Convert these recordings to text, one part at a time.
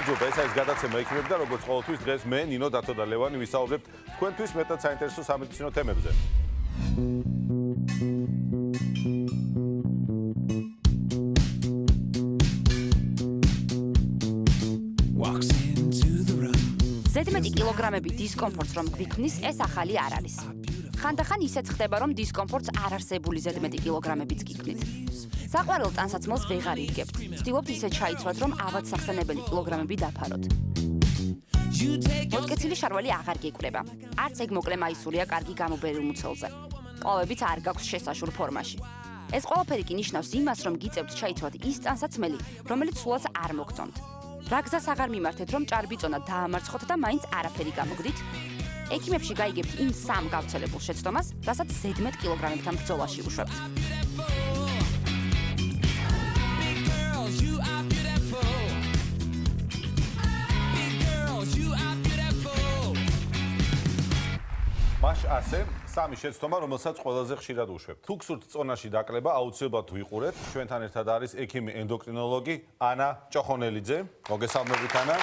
მადლობა, ეს არის გადაცემა იქნებ და როგორც ყოველთვის დღეს მე ნინო დათო და ლევანი ვისაუბრებთ თქვენთვის მეტად საინტერესო სამედიცინო თემებზე. ზედმეტი კილოგრამები დისკომფორტს რომ გვიქმნის, ეს ახალი არ არის. ხანდახან ისეც ხდება, რომ დისკომფორტს არ არსებული ზედმეტი კილოგრამებიც გიქმნით. საყვარელ ტანსაცმელს ვეღარ იდგებთ. ვცდილობთ ისე ჩაიცვლოთ, რომ ავადსახსენებელი კილოგრამები დაფაროთ. მოტკეცილი შარვალი აღარ გეკვრება. არც ეგ მოკლე მაისურია კარგი გამობერილ მუცელზე. კლავებიც არ გაქვს შესაშურ ფორმაში. ეს ყველაფერი კი ნიშნავს იმას, რომ გიწევთ ჩაიცვლოთ ის ტანსაცმელი, რომელიც სულაც არ მოგწონთ. რა გზას აღარ მიმართეთ, რომ ჭარბიწონა დაამარცხოთ და მაინც არაფერი გამოგდით? ექიმებში გაიგებთ იმ სამ გავრცელებულ შეცდომას, რასაც ზედმეტ კილოგრამებთან ბრძოლაში უშვებთ. მაშ ასე სამი შეცდომა, რომელსაც ყველაზე ხშირად უშვებთ. თუ გსურთ წონაში დაკლება, აუცილებლად ვიყურეთ. ჩვენთან ერთად არის ექიმი ენდოკრინოლოგი ანა ჭოხონელიძე. მოგესალმებით ანა.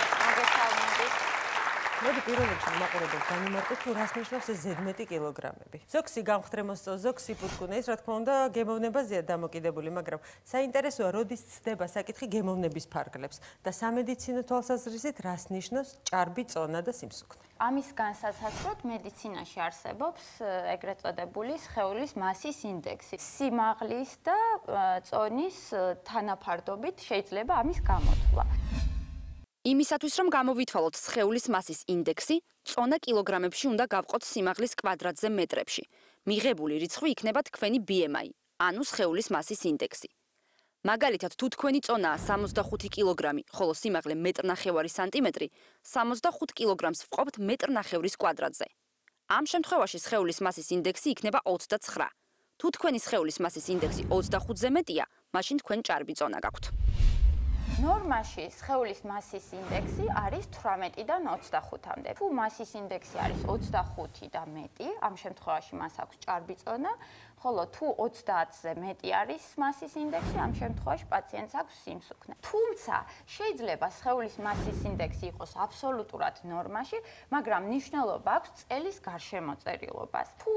მოდი პირველ რიგში მაყურებელს განვიმარტოთ, თუ რას ნიშნავს ეს ზედმეტი კილოგრამები. ზოქსი გამხდრემოსწო, ზოქსი ფუტკუნა, ეს რა თქმა უნდა გემოვნებაზეა დამოკიდებული, მაგრამ საინტერესოა, როდის ცდება საკითხი გემოვნების ფარგლებს და სამედიცინო თვალსაზრისით რას ნიშნავს ჭარბი წონა და სიმსუქნე. ამის განსაცდელად მედიცინაში არსებობს ეგრეთ წოდებული სხეულის მასის ინდექსი. სიმაღლის და წონის თანაფარდობით შეიძლება ამის გამოთვლა. იმისათვის, რომ გამოვითვალოთ სხეულის მასის ინდექსი, წონა კილოგრამებში უნდა გავყოთ სიმაღლის კვადრატზე მეტრებში. მიღებული რიცხვი იქნება თქვენი BMI, ანუ სხეულის მასის ინდექსი. მაგალითად, თუ თქვენი წონაა 65 კილოგრამი, ხოლო სიმაღლე 1.5 სანტიმეტრი, 65 კილოგრამს ვყოფთ 1.5 კვადრატზე. ამ შემთხვევაში სხეულის მასის ინდექსი იქნება 29. თუ თქვენი სხეულის მასის ინდექსი 25-ზე მეტია, მაშინ თქვენ ჭარბი წონა გაქვთ. ნორმაში სხეულის მასის ინდექსი არის 18-დან 25-მდე. თუ მასის ინდექსი არის 25 და მეტი, ამ შემთხვევაში მას აქვს ჭარბი წონა, ხოლო თუ 30-ზე მეტი არის მასის ინდექსი, ამ შემთხვევაში პაციენტს აქვს სიმსუქნე. თუმცა შეიძლება სხეულის მასის ინდექსი იყოს აბსოლუტურად ნორმაში, მაგრამ მნიშვნელობა აქვს წელის გარშემოწერილობას. თუ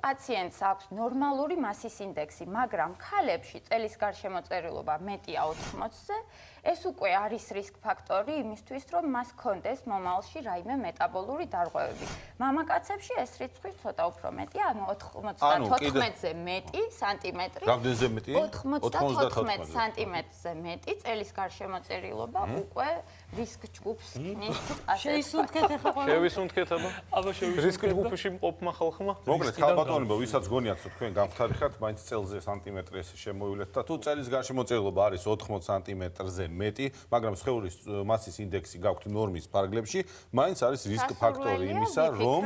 პაციენტს აქვს ნორმალური მასის ინდექსი, მაგრამ ქალებში წელის გარშემოწერილობა მეტია 80-ზე, ეს უკვე არის რისკ ფაქტორი იმისთვის, რომ მას ჰქონდეს მომავალში რაიმე მეტაბოლური დარღვევები. მამაკაცებში ეს რიცხვი ცოტა უფრო მეტია, ანუ 94-ზე მეტი სანტიმეტრი. რამდენზე მეტი? 94 სანტიმეტრზე მეტი წელის გარშემოწერილობა უკვე რისკ ჯგუფს ქმნის. შეისუნთქეთ ახლა ყველა. შევისუნთქეთ აბა. აბა შევისუნთქეთ. რისკ ჯგუფში მყოფმა ხალხმა. მოგლეთ ხალბატონებო, ვისაც გონიათ, რომ თქვენ გამხდარი ხართ, მაინც წელზე სანტიმეტრი ესე შემოივლეთ და თუ წელის გარშემოწერილობა არის 80 სანტიმეტრზე მეტი, მაგრამ სხეულის მასის ინდექსი გაქვთ ნორმის ფარგლებში, მაინც არის რისკ ფაქტორი იმისა, რომ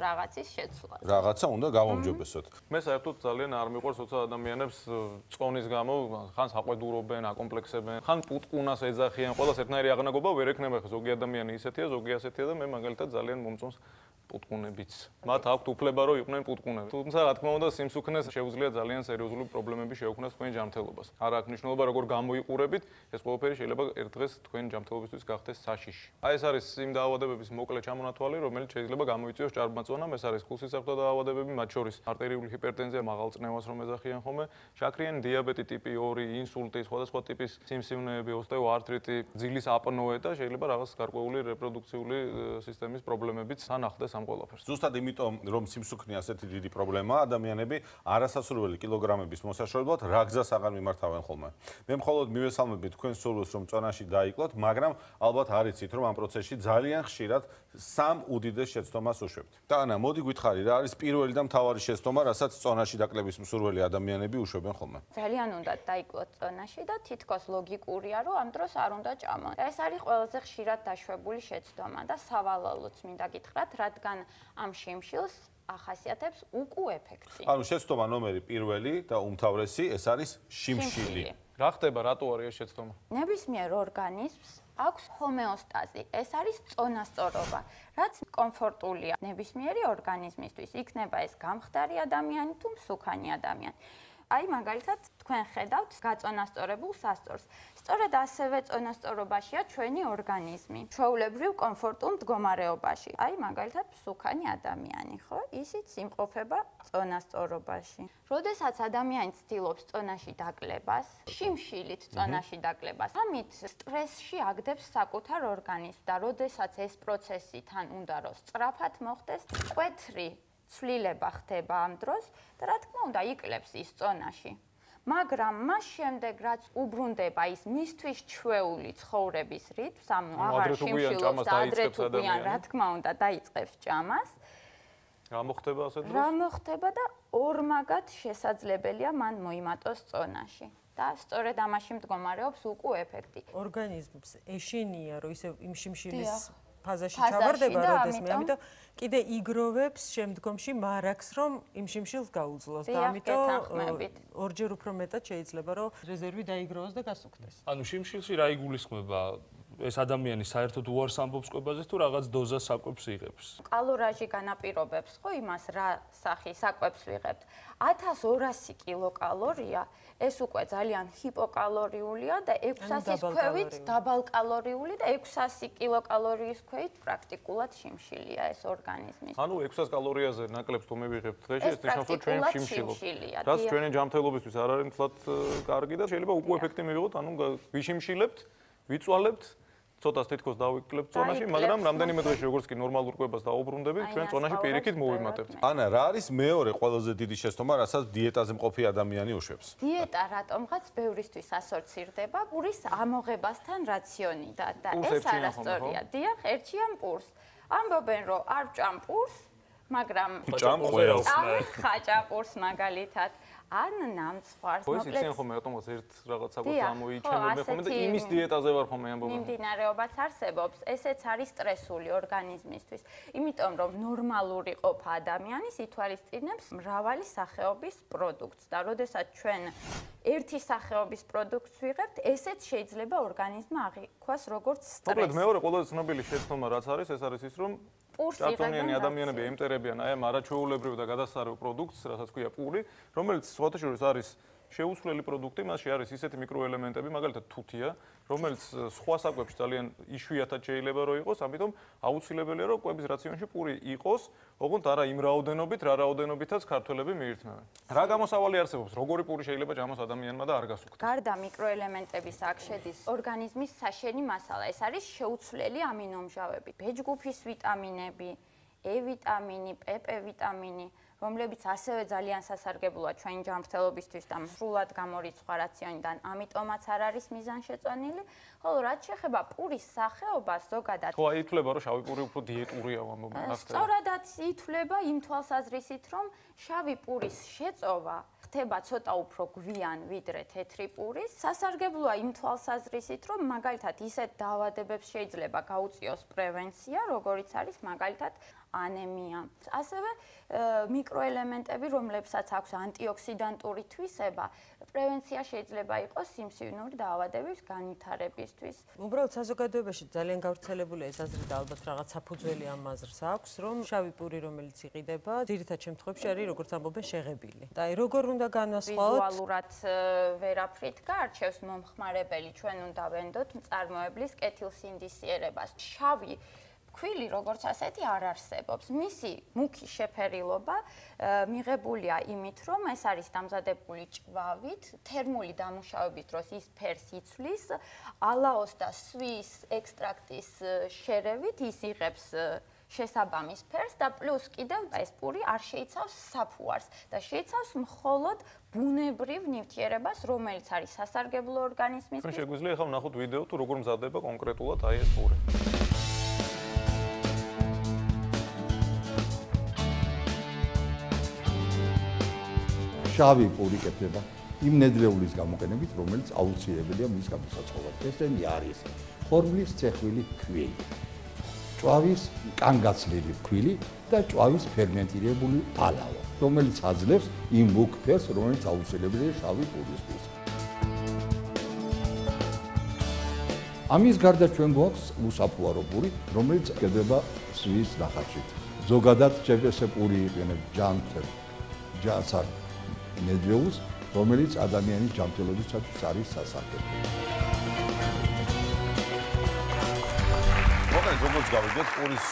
რაღაცის შეცვლა. რაღაცა უნდა გავამჯობესოთ. მე საერთოდ ძალიან არ მიყვარს, როცა ადამიანებს წონის გამო ხან საყვედურობენ, აკომპლექსებენ, ხან პუტკუნას ეძახიან, ყველას ერთნაირი აღნაგობა ვერ ექნება, ზოგი ადამიანი ისეთია, ზოგი ასეთია და მე მაგალითად ძალიან მომწონს პუტკუნებიც. მათ აქვთ უფლება, რომ იყვნენ პუტკუნები. თუმცა რა თქმა უნდა, სიმსუქნეს შეუძლია ძალიან სერიოზული პრობლემები შეექმნას თქვენ ჯანმრთელობას. არ აქვს მნიშვნელობა, როგორ გამოიყურებით, ეს ყველაფერი შეიძლება ერთ დღეს თქვენ ჯანმრთელობისთვის გახდეს საშიში. აი ეს არის იმ დაავადებების მოკლე ჩამონათვალი, რომელიც შეიძლება გამოიწვიოს ჭარბმა წონამ, ეს არის ხუსისებრთა დაავადებები, მათ შორის არტერიული ჰიპერტენზია, მაღალ წნევას რომ ეძახიან ხოლმე, შაქრიანი დიაბეტი ტიპი 2, ინსულტი, სხვადასხვა ტიპის სიმსივნეები, ოსტეოარტრიტი, ძილის აპნოე და შეიძლება რაღაც გარკვეული რეპროდუქციული სისტემის პრობლემებიც ანახდეს ამ ყველაფერს. ზუსტად იმიტომ, რომ სიმსუქნე ასეთი დიდი პრობლემაა, ადამიანები არასასურველი კილოგრამების მოსაშორებლად რა გზას აღარ მიმართავენ ხოლმე. მე მხოლოდ მივესალმებით თქვენ სურვილს, რომ წონაში დაიკლოთ, მაგრამ ალბათ არ იცით, რომ ამ პროცესში ძალიან ხშირად სამ უდიდეს შეცდომას უშვებთ. და ანა, მოდი გითხარი, რა არის პირველი და მთავარი შეცდომა, რასაც წონაში დაკლების მსურველი ადამიანები უშვებენ ხოლმე? ძალიან უნდა დაიკლოთ წონაში და თითქოს ლოგიკურია, რომ ამ დროს არ უნდა ჭამოთ. ეს არის ყველაზე ხშირად დაშვებული შეცდომა და სავალალოც მინდა გითხრათ, რადგან ამ შიმშილს ახასიათებს უკუ ეფექტი. ანუ შეცდომა ნომერი პირველი და უმთავრესი, ეს არის შიმშილი. რა ხდება, რატო არის ეს შეცდომა? ნებისმიერ ორგანიზმს აქვს ჰომეოსტაზი. ეს არის წონასწორობა, რაც კომფორტულია ნებისმიერი ორგანიზმისთვის. იქნება ეს გამხდარი ადამიანი თუ მსუქანი ადამიანი. აი მაგალითად თქვენ ხედავთ გაწონასწორებულ სასწორს. სწორედ ასევე წონასწორობაშია ჩვენი ორგანიზმი, ჩვეულებრივ კომფორტულ მდგომარეობაში. აი მაგალითად სუქანი ადამიანი, ხო? ისიც იმყოფება წონასწორობაში. როდესაც ადამიანი ცდილობს წონაში დაკლებას, შიმშილით წონაში დაკლებას, ამით სტრესში აგდებს საკუთარ ორგანიზმს და როდესაც ეს პროცესი თან უნდა რომ სწრაფად მოხდეს, მკვეთრი ცვლილება ხდება ამ დროს და რა თქმა უნდა იკლებს ის წონაში. მაგრამ მას შემდეგ რაც უბრუნდება ის მისთვის ჩვეული ცხოვრების რიტმს, ანუ აღარ შიმშილობს და ადრე თუ გვიან რა თქმა უნდა დაიწყებს ჭამას. რა მოხდება ასე დროს? რა მოხდება და ორმაგად შესაძლებელია მან მოიმატოს წონაში. და სწორედ ამაში მდგომარეობს უკუ ეფექტი. ორგანიზმს ეშინია რომ ისე იმ შიმშილის ფაზაში ჩავარდება როდესმე, ამიტომ კიდე იგროვებს შემდგომში მარაკს რომ იმ შიმშილს გაუძლოს და ამიტომ ორჯერ უფრო მეტად შეიძლება რომ რეზერვი დაიგროვოს და გასუქდეს. ანუ შიმშილში რა იგულისხმება? ეს ადამიანი საერთოდ უარს ამბობს კვებაზე თუ რაღაც დოზას საკვებს იღებს? კალორაჟი განაპირობებს ხო იმას რა სახის საკვებს ვიღებთ. 1200 კილოკალორია ეს უკვე ძალიან ჰიპოკალორიულია და 600-ის ქვევით დაბალკალორიული და 600 კილოკალორიის ქვევით პრაქტიკულად შიმშილია ეს ორგანიზმის. ანუ 600 კალორიაზე ნაკლებს თუ მივიღებთ დღეში, ეს ნიშნავს რომ ჩვენ შიმშილობთ. რაც ჩვენი ჯანმრთელობისთვის არ არის მთლად კარგი და შეიძლება უკუ ეფექტი მივიღოთ, ანუ ვიშიმშილებთ, ვიწვალებთ ცოტას თითქოს დავიკლებთ წონაში, მაგრამ რამდენიმე დღეში როგორც კი ნორმალურ კვებას დაუბრუნდებით, ჩვენ წონაში პირიქით მოვიმატებთ. ანა, რა არის მეორე ყველაზე დიდი შეცდომა, რასაც დიეტაზე მყოფი ადამიანი უშვებს? დიეტა რატომღაც ბევრისთვის ასოცირდება პურის ამოღებასთან რაციონიდან და ეს არასწორია. დიახ, ერჩიან პურს. ამბობენ, რომ არ ვჭამ პურს, მაგრამ ჭამ ყველს. ხაჭა პურს მაგალითად. ან ნამცხვარს მოკლედ. ეს იციან ხომ რატომღაც ერთ რაღაც საკვებს ამოიჩენებენ ხომ და იმის დიეტაზე ვარ ხომ ამბობენ. მიმდინარეობაც არსებობს, ესეც არის სტრესული ორგანიზმისთვის. იმიტომ რომ ნორმალური ყოფა ადამიანის ითვალისწინებს მრავალი სახეობის პროდუქტს და როდესაც ჩვენ ერთი სახეობის პროდუქტს ვიღებთ, ესეც შეიძლება ორგანიზმმა აღიქვას როგორც სტრესი. მოკლედ მეორე ყველაზე ცნობილი შეცდომა რაც არის, ეს არის ის რომ ჭარბტონიანი ადამიანები ემტერებიან აი ამ არაჩვეულებრივ და გადასარევ პროდუქტს, რასაც ქვია პური, რომელიც სხვათა შორის არის შეუცვლელი პროდუქტი, მასში არის ისეთი მიკროელემენტები, მაგალითად თუთია, რომელიც სხვა საკვებში ძალიან იშვიათად შეიძლება რომ იყოს, ამიტომ აუცილებელია რომ კვების რაციონში პური იყოს, ოღონდ არა იმ რაოდენობით, რა რაოდენობითაც ქართველები მიირთმევენ. რა გამოსავალი არსებობს, როგორი პური შეიძლება ჭამოს ადამიანმა და არ გასუქდეს? გარდა მიკროელემენტების აქ შედის ორგანიზმის საშენი მასალა, ეს არის შეუცვლელი ამინომჟავები, ბეჯგუფის ვიტამინები, E ვიტამინი, PP ვიტამინი, რომლებიც ასევე ძალიან სასარგებლოა ჩვენი ჯანმრთელობისთვის და სრულად გამორიცხვა რაციონიდან, ამიტომაც არ არის მიზანშეწონილი. ხოლო რაც შეეხება პურის სახეობას, ზოგადად ხო, ითვლება რომ შავი პური უფრო დიეტურია ამბობენ. სწორადაც ითვლება იმ თვალსაზრისით, რომ შავი პურის შეწოვა ხდება ცოტა უფრო გვიან ვიდრე თეთრი პურის. სასარგებლოა იმ თვალსაზრისით, რომ მაგალითად ისეთ დაავადებებს შეიძლება გაუწიოს პრევენცია, როგორიც არის მაგალითად ანემია. ასევე მიკროელემენტები, რომლებსაც აქვს ანტიოქსიდანტური თვისება, პრევენცია შეიძლება იყოს სიმსივნური დაავადების განვითარებისთვის. უბრალოდ საზოგადოებაში ძალიან გავრცელებულია ეს აზრი და ალბათ რაღაც საფუძველი ამ აზრს აქვს, რომ შავი პური, რომელიც იყიდება, ძირითად შემთხვევაში არის, როგორც ამბობენ, შეღებილი. და აი როგორ უნდა განვასხვაოთ? ვიზუალურად ვერაფრით გაარჩევს მომხმარებელი, ჩვენ უნდა ვენდოთ მწარმოებლის კეთილსინდისიერებას. შავი ქვილი როგორც ასეთი არ არსებობს. მისი მუქი შეფერილობა მიღებულია იმით, რომ ეს არის დამზადებული ჭვავით, თერმული დამუშავების დროს ის ფერს იცვლის, ალაოს და სვის ექსტრაქტის შერევით ის იღებს შესაბამის ფერს და პლუს კიდევ ეს პური არ შეიცავს საფუარს და შეიცავს მხოლოდ ბუნებრივ ნივთიერებას, რომელიც არის სასარგებლო ორგანიზმისთვის. შეგვიძლია ახლა ვნახოთ ვიდეო თუ როგორ მზადდება კონკრეტულად აი ეს პური. შავი პური კეთდება იმ ნედლეულის გამოყენებით, რომელიც აუცილებელია მის გამოსაწყობად. ესენი არის ხორბლის წეხვილი ქვილი, ჭვავის კანგაცლილი ქვილი და ჭვავის ფერმენტირებული ალავა, რომელიც აძლევს იმ მუქ ფერს, რომელიც აუცილებელია შავი პურისთვის. ამის გარდა ჩვენ გვაქვს უსაფუარო პური, რომელიც კეთდება სვის ნახატში. ზოგადად ჭეპესე პური იყენებს ჯანსარ ნედლეულს, რომელიც ადამიანის ჯანმრთელობისათვის არის სასარგებლო. როგორც გავიგეთ, პურის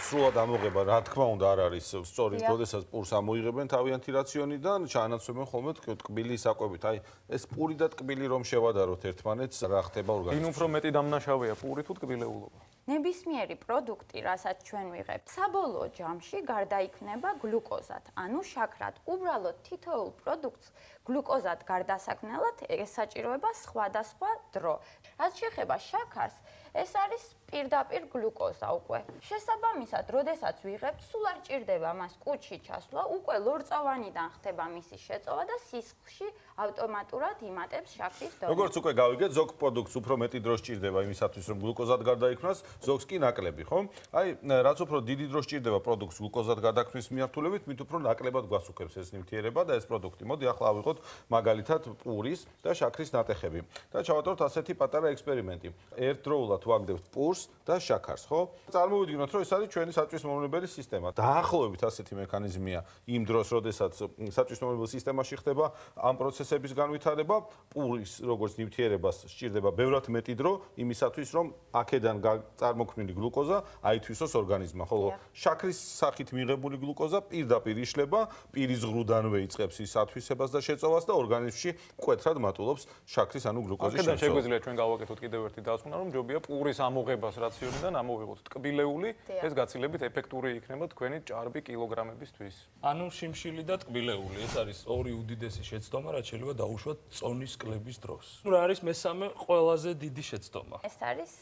სრულად ამოღება, რა თქმა უნდა, არ არის სწორი, როდესაც პურს ამოიღებენ თავიანთი რაციონიდან, ჩაანაცვლებენ ხოლმე ტკბილი საკვებით. აი, ეს პური და ტკბილი რომ შევადაროთ ერთმანეთს, რა ხდება ორგანიზმში? ვინ უფრო მეტი დამნაშავეა, პური თუ ტკბილეულობა? ნებისმიერი პროდუქტი, რასაც ჩვენ ვიღებთ, საბოლოო ჯამში გარდაიქმნება გლუკოზად, ანუ შაქრად. უბრალოდ თითოეულ პროდუქტს გლუკოზად გარდასაქმნელად ესაჭიროება სხვადასხვა დრო. რაც შეეხება შაქარს, ეს არის პირდაპირ გლუკოზა უკვე. შესაბამისად, როდესაც ვიღებთ, სულ არ ჭირდება მას კუჭში ჩასვლა, უკვე ლორწოვანიდან ხდება მისი შეწოვა და სისხლში ავტომატურად იმატებს შაქრის დონე. როგორც უკვე გავიგეთ, ზოგ პროდუქტს უფრო მეტი დრო სჭირდება იმისათვის, რომ გლუკოზად გარდაიქმნას, ზოგს კი ნაკლები, ხო? აი, რაც უფრო დიდი დრო სჭირდება პროდუქტს გლუკოზად გარდაქმნის მიმართულებით, მით უფრო ნაკლებად გვასუქებს ეს ნივთიერება და ეს პროდუქტი. მოდი ახლა ავიღოთ მაგალითად პურის და შაქრის ნატეხები და ჩავატაროთ ასეთი პატარა ექსპერიმენტი. ერთდროულად ვაგდებთ პურს და შაქარს, ხო? წარმოვიდგინოთ, რომ ეს არის ჩვენი საწვისმომნებელი სისტემა. დაახლოებით ასეთი მექანიზმია იმ დროს, როდესაც საწვისმომნებელ სისტემაში ხდება ამ პროცესების განვითარება, პურის როგორც ნივთიერებას სჭირდება ბევრად მეტი დრო იმისათვის, რომ აქედან წარმოქმნილი გლუკოზა აითვისოს ორგანიზმმა, ხოლო შაქრის სახით მიღებული გლუკოზა პირდაპირ იშლება, პირის ღრუდანვე იწყებს ის ათვისებას და შეწოვას და ორგანიზმში მკვეთრად მატულობს შაქრის ანუ გლუკოზის შეწოვა. აქედან შეგვიძლია ჩვენ გავაკეთოთ კიდევ ერთი დასკვნა, რომ ჯობია პურის ამოღებას რაციონიდან ამოვიღოთ ტკბილეული, ეს გაცილებით ეფექტური იქნება თქვენი ჭარბი კილოგრამებისთვის. ანუ შიმშილი და ტკბილეული, ეს არის ორი უდიდესი შეცდომა, რაც შეიძლება დაუშვათ წონის კლების დროს. რა არის მესამე ყველაზე დიდი შეცდომა? ეს არის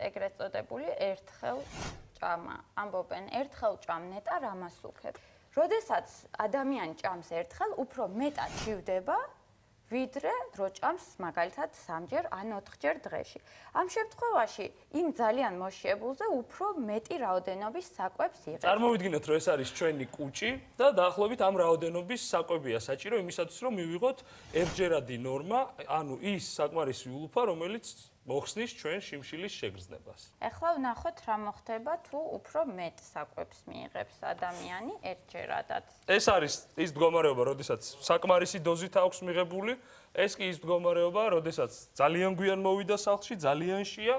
ეგრეთ წოდებული ერთხელ ჭამა. ამბობენ, ერთხელ ჭამ ნეტა რამას უქებ. როდესაც ადამიანი ჭამს ერთხელ, უფრო მეტად ჯივდება, ვიდრე დრო ჭამს მაგალითად 3-ჯერ ან 4-ჯერ დღეში. ამ შემთხვევაში იმ ძალიან მოშიებულზე უფრო მეტი რაოდენობის საკვებს იღებს. წარმოვიდგინოთ, რომ ეს არის ჩვენი კუჭი და დაახლოებით ამ რაოდენობის საკვებია საჭირო იმისათვის, რომ მივიღოთ ერთჯერადი ნორმა, ანუ ის საკმარისი ულუფა, რომელიც მოხსნის ჩვენ შიმშილის შეგრძნებას. ეხლა ვნახოთ რა მოხდება თუ უფრო მეტ საკვებს მიიღებს ადამიანი ერთჯერადად. ეს არის ის მდგომარეობა, როდესაც საკმარისი დოზით აქვს მიღებული, ეს კი ის მდგომარეობა, როდესაც ძალიან გვიან მოვიდა სახლში, ძალიან შია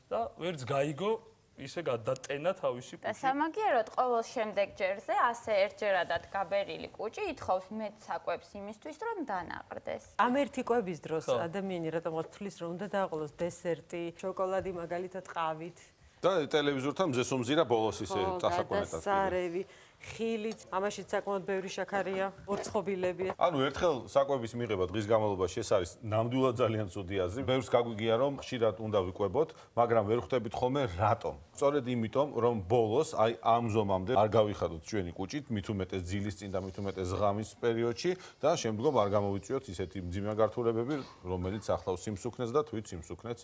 და ვერც გაიგო ისე გადატენა თავისი კუჭი. და სამაგიეროდ ყოველ შემდეგ ჯერზე ასე ერთჯერადად გაბერილი კუჭი ითხოვს მეტ საკვებს იმისთვის, რომ დანაყრდეს. ამ ერთი კვების დროს ადამიანი რატომ თვლის, რომ უნდა დააყოლოს დესერტი, შოკოლადი მაგალითად ყავით და ტელევიზორთან მზესუმზირა ბოლოს ისე წასაკონეტად. სარევი, ხილით, ამაშიც საკმაოდ ბევრი შაქარია, ორცხობილები. ანუ ერთხელ საკვების მიღება დღის განმავლობაში ეს არის ნამდვილად ძალიან ცუდი აზრი. ბევრს გაგვიგია, რომ ხშირად უნდა ვიკვებოთ, მაგრამ ვერ ხვდებით ხოლმე რატომ. სწორედ იმიტომ, რომ ბოლოს, აი ამ ზომამდე არ გავიხადოთ ჩვენი კუჭით, მით უმეტეს ძილის წინ და მით უმეტეს ღამის პერიოდში და შემდგომ არ გამოვიწვიოთ ისეთი მძიმე გართულებები, რომელიც ახლავს სიმსუქნეს და თვით სიმსუქნეც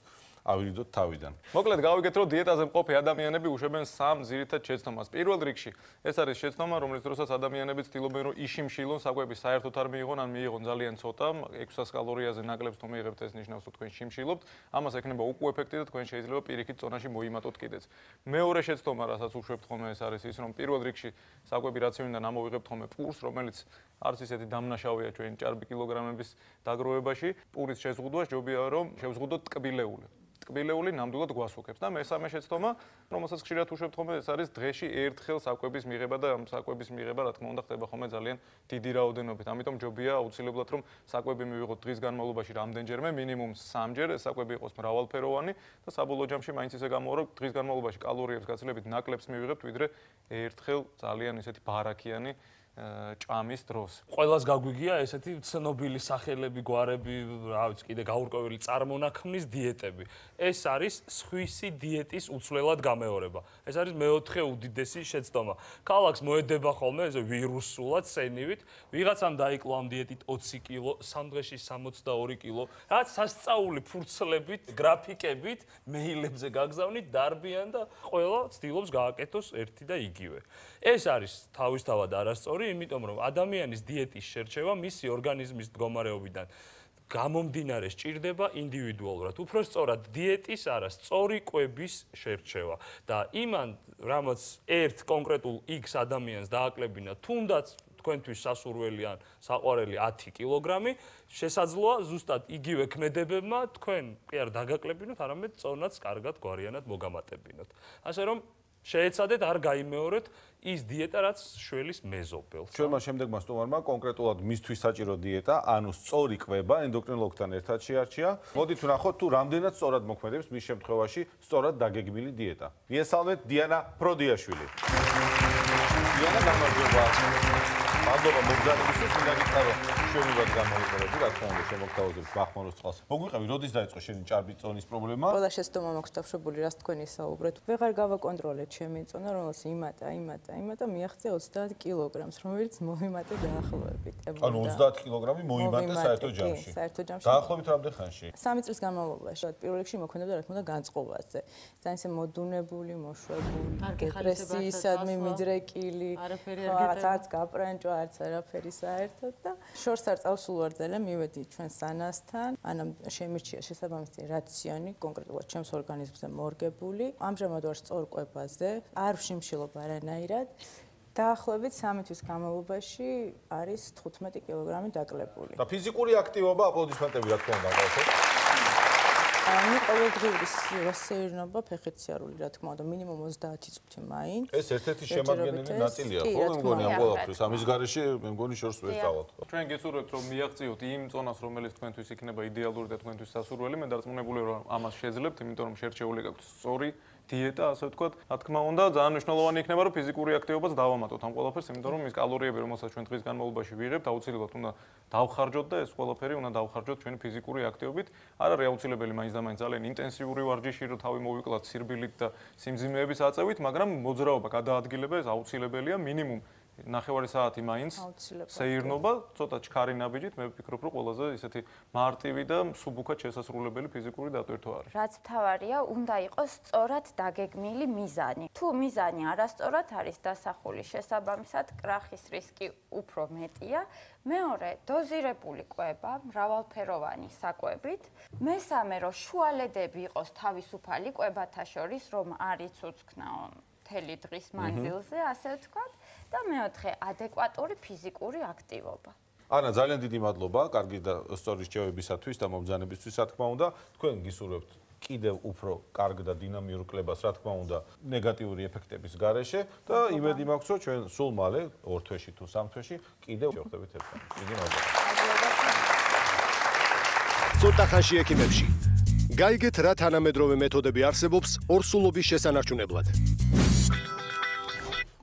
ავირიდოთ თავიდან. მოკლედ გავიგეთ, რომ დიეტაზე მყოფი ადამიანები უშვებენ სამ ძირითად შეცდომას. პირველ რიგში ეს არის შეცდომა, რომლის დროსაც ადამიანები ცდილობენ, რომ იშიმშილონ საკვები საერთოდ არ მიიღონ, ან მიიღონ ძალიან ცოტა, 600 კალორიაზე ნაკლებს თუ მიიღებთ, ეს ნიშნავს, რომ თქვენ შიმშილობთ. ამას ექნება უკუ ეფექტი და თქვენ შეიძლება პირიქით წონაში მოიმატოთ კიდეც. მეორე შეცდომა, რასაც უშვებთ ხოლმე, ეს არის ის, რომ პირველ რიგში საკვები რაციონიდან ამოვიღებთ ხოლმე პურს, რომელიც არც ისეთი დამნაშავეა ჩვენი ჭარბი კილოგრამების დაგროვებაში. პურის შეზღუდვას ჯობია, რომ შევზღუდოთ ტკბილეული. ტკბილეული ნამდვილად გვასუქებს და მესამე შეცდომა, რომელსაც ხშირად უშვებთ ხოლმე, ეს არის დღეში ერთხელ საკვების მიღება და ამ საკვების მიღება, რა თქმა უნდა, ხდება ხოლმე ძალიან დიდი რაოდენობით. ამიტომ ჯობია აუცილებლად, რომ საკვები მივიღოთ დღის განმავლობაში რამდენჯერმე, მინიმუმ 3-ჯერ, ეს საკვები იყოს მრავალფეროვანი და საბოლოო ჯამში მაინც ისე გამოვა, რომ დღის განმავლობაში კალორიებს გაცილებით ნაკლებს მივიღებთ, ვიდრე ერთხელ ძალიან ისეთი ბარაქიანი ჭამის დროს. ყველას გაგვიგია ესეთი ცნობილი სახელები, გვარები, რა ვიცი, კიდე გაურკვეველი წარმონაქმნის დიეტები. ეს არის სხვისი დიეტის უცვლელად გამეორება. ეს არის მეოთხე უდიდესი შეცდომა. ქალაქს მოედება ხოლმე ეს ვირუსულად სენივით, ვიღაცამ დაიკლო ამ დიეტით 20 კილო, 3 დღეში 62 კილო, რაც სასწაული ფურცლებით, გრაფიკებით, მეილებზე გაგზავნით, დარბიან და ყველა ცდილობს გააკეთოს ერთი და იგივე. ეს არის თავისთავად არასწორი, იმიტომ რომ ადამიანის დიეტის შერჩევა მისი ორგანიზმის მდგომარეობიდან გამომდინარე სჭირდება ინდივიდუალურად. უფრო სწორად დიეტის არა, სწორი კვების შერჩევა და იმან, რამაც ერთ კონკრეტულ X ადამიანს დააკლებინა, თუნდაც თქვენთვის სასურველი ან საყვარელი 10 კილოგრამი, შესაძლოა ზუსტად იგივე ქმედებებმა თქვენ კი არ დაგაკლებინოთ, არამედ წონაც კარგად გვარიანად მოგამატებინოთ. ასე რომ შეეცადეთ არ გაიმეორეთ ის დიეტა, რაც შველის მეზობელს. ჩვენმა შემდეგმა სტუმარმა კონკრეტულად მისთვის საჭირო დიეტა, ანუ სწორი კვება ენდოკრინოლოგთან ერთად შეარჩია. მოდით ვნახოთ თუ რამდენად სწორად მოქმედებს მის შემთხვევაში სწორად დაგეგმილი დიეტა. მიესალმეთ დიანა პროდიაშვილი. დიანა, გამარჯობა. მადლობა მოგზაურობისთვის, მინდა გითხრა, შევიბად გამოიყურები, რა თქმა უნდა, შემოგთავაზებთ ბახმაროს წყალს. მოგვიყევი, როდის დაიწყო შენი ჭარბი წონის პრობლემა? ყველა შეცდომა მაქვს დავშებული, რაც თქვენი საუბრეთ. ვეღარ გავაკონტროლეთ ჩემი წონა, რომელიც იმატა მიაღწია 30 კილოგრამს, რომელიც მოვიმატე დაახლოებით. ანუ 30 კილოგრამი მოიმატე საერთო ჯამში. საერთო ჯამში. დაახლოებით რამდენ ხანში? 3 წლის განმავლობაში. პირველ რიგში მოქმედებდა რა თქმა უნდა განწყობაზე. ძალიან ისე მოდუნებული, მოშვებული, დეპრესიისადმი მიძრეკილი, რაღაცაც გაპრანჭვა, არც არაფერი საერთოდ და შორს არ წავსულ ვარ ძალიან, მივედი ჩვენ სანასთან, ანამ შემირჩია შესაბამისი რაციონი, კონკრეტულად ჩემს ორგანიზმზე მორგებული. ამჟამად ვარ სწორ კვებაზე, არ ვშიმშილობ არანაირად. დაახლოებით 3 თვის განმავლობაში არის 15 კილოგრამი დაკლებული. და ფიზიკური აქტივობა, აპლოდისმენტები რა თქმა უნდა, გავხსენებ. ანუ ყოველდღიური სეირნობა, ფეხით სიარული, რა თქმა უნდა, მინიმუმ 30 წუთი მაინც. ეს ერთ-ერთი შემადგენელი ნაწილია, ხო, მე მგონი ამ ყველაფრის. ამის გარეშე მე მგონი შორს ვერ წავალთ. ჩვენ გესურვებთ რომ მიაღწიოთ იმ წონას, რომელიც თქვენთვის იქნება იდეალური და თქვენთვის სასურველი. მე დარწმუნებული ვარ, რომ ამას შეძლებთ, იმიტომ რომ შერჩეული გაქვთ სწორი დიეტა, ასე ვთქვათ. რა თქმა უნდა, ძალიან მნიშვნელოვანი იქნება, რომ ფიზიკური აქტივობაც დავამატოთ ამ ყველაფერს, იმიტომ რომ ის კალორიები, რომელსაც ჩვენ დღის განმავლობაში ვიღებთ, აუცილებლად უნდა დავხარჯოთ და ეს ყველაფერი უნდა დავხარჯოთ ჩვენი ფიზიკური აქტივობით. არ არის აუცილებელი მაინც და მაინც ძალიან ინტენსიური ვარჯიში, რომ თავი მოვიკლათ სირბილით და სიმძიმეების აწევით, მაგრამ მოძრაობა გადაადგილება ეს აუცილებელია, მინიმუმ 9 საათი მაინც სეირნობა, ცოტა ჩქარი ნაბიჯით, მე ვფიქრობ, რომ ყველაზე ისეთი მარტივი და მსუბუქად შესასრულებელი ფიზიკური დატვირთვა არის. რაც თავარია, უნდა იყოს სწორად დაგეგმილი მიზანი. თუ მიზანი არასწორად არის დასახული, შესაბამისად, კრახის რისკი უფრო მეტია. მეორე, დოზირებული კვება, მრავალფეროვანი საკვებით. მესამე, რომ შუალედები იყოს თავისუფალი კვებათა შორის, რომ არ იცუცქნაო მთელი დღის მანძილზე, ასე ვთქვათ. და მეოთხე, ადეკვატური ფიზიკური აქტივობა. ანა, ძალიან დიდი მადლობა, კარგი და სწორი რჩევებისათვის და მომბრძანებისთვის, რა თქმა უნდა. თქვენ გისურვებთ კიდევ უფრო კარგ და დინამიურ კლებას, რა თქმა უნდა, ნეგატიური ეფექტების გარეშე და იმედი მაქვს, რომ ჩვენ სულ მალე 2 თვეში თუ 3 თვეში კიდევ შევხვდებით ერთმანეთს. დიდი მადლობა. ცოტა ხანში ექიმებში. გაიგეთ რა თანამედროვე მეთოდები არსებობს ორსულობის შესანარჩუნებლად.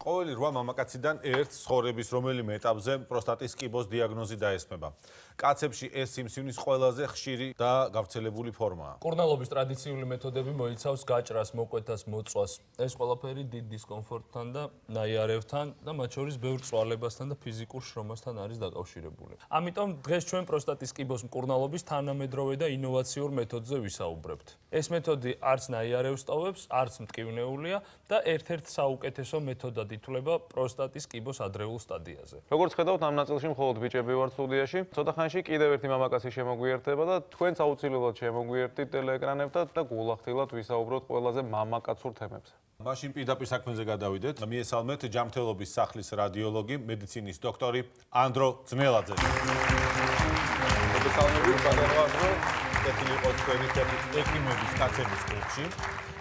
ყოველი 8 მამაკაციდან ერთ ცხოვრების რომელიმე ეტაპზე პროსტატის კიბოს დიაგნოზი დაესმება. კაცებში ეს სიმსივნის ყველაზე ხშირი და გავრცელებული ფორმაა. კურნალობის ტრადიციული მეთოდები მოიცავს გაჭრას, მოკვეთას, მოწვას. ეს ყველაფერი დიდ დისკომფორტთან და ნაიარევთან და მათ შორის ბევრ წვალებასთან და ფიზიკურ შრომასთან არის დაკავშირებული. ამიტომ დღეს ჩვენ პროსტატის კიბოს მკურნალობის თანამედროვე და ინოვაციურ მეთოდზე ვისაუბრებთ. ეს მეთოდი არც ნაიარევს ტოვებს, არც მტკივნეულია და ერთ-ერთ საუკეთესო მეთოდად ითვლება პროსტატის კიბოს ადრეულ სტადიაზე. როგორც ხედავთ, ამ ნაწილში მხოლოდ ბიჭები ვართ სტუდიაში. ცოტა ხანში კიდევ ერთი მამაკაცი შემოგვიერთდება და თქვენც აუცილებლად შემოგვიერთდით ტელეეკრანებთან და გულახდილად ვისაუბროთ ყველაზე მამაკაცურ თემებზე. მაშინ პირდაპირ საქმეზე გადავიდეთ. მიესალმეთ ჯანმრთელობის სახლის რადიოლოგი, მედიცინის დოქტორი ანდრო ძნელაძე. მოგესალმებით, სანერვაზრო, კეთილი იყოს თქვენი ექიმების კაცების კლუბში.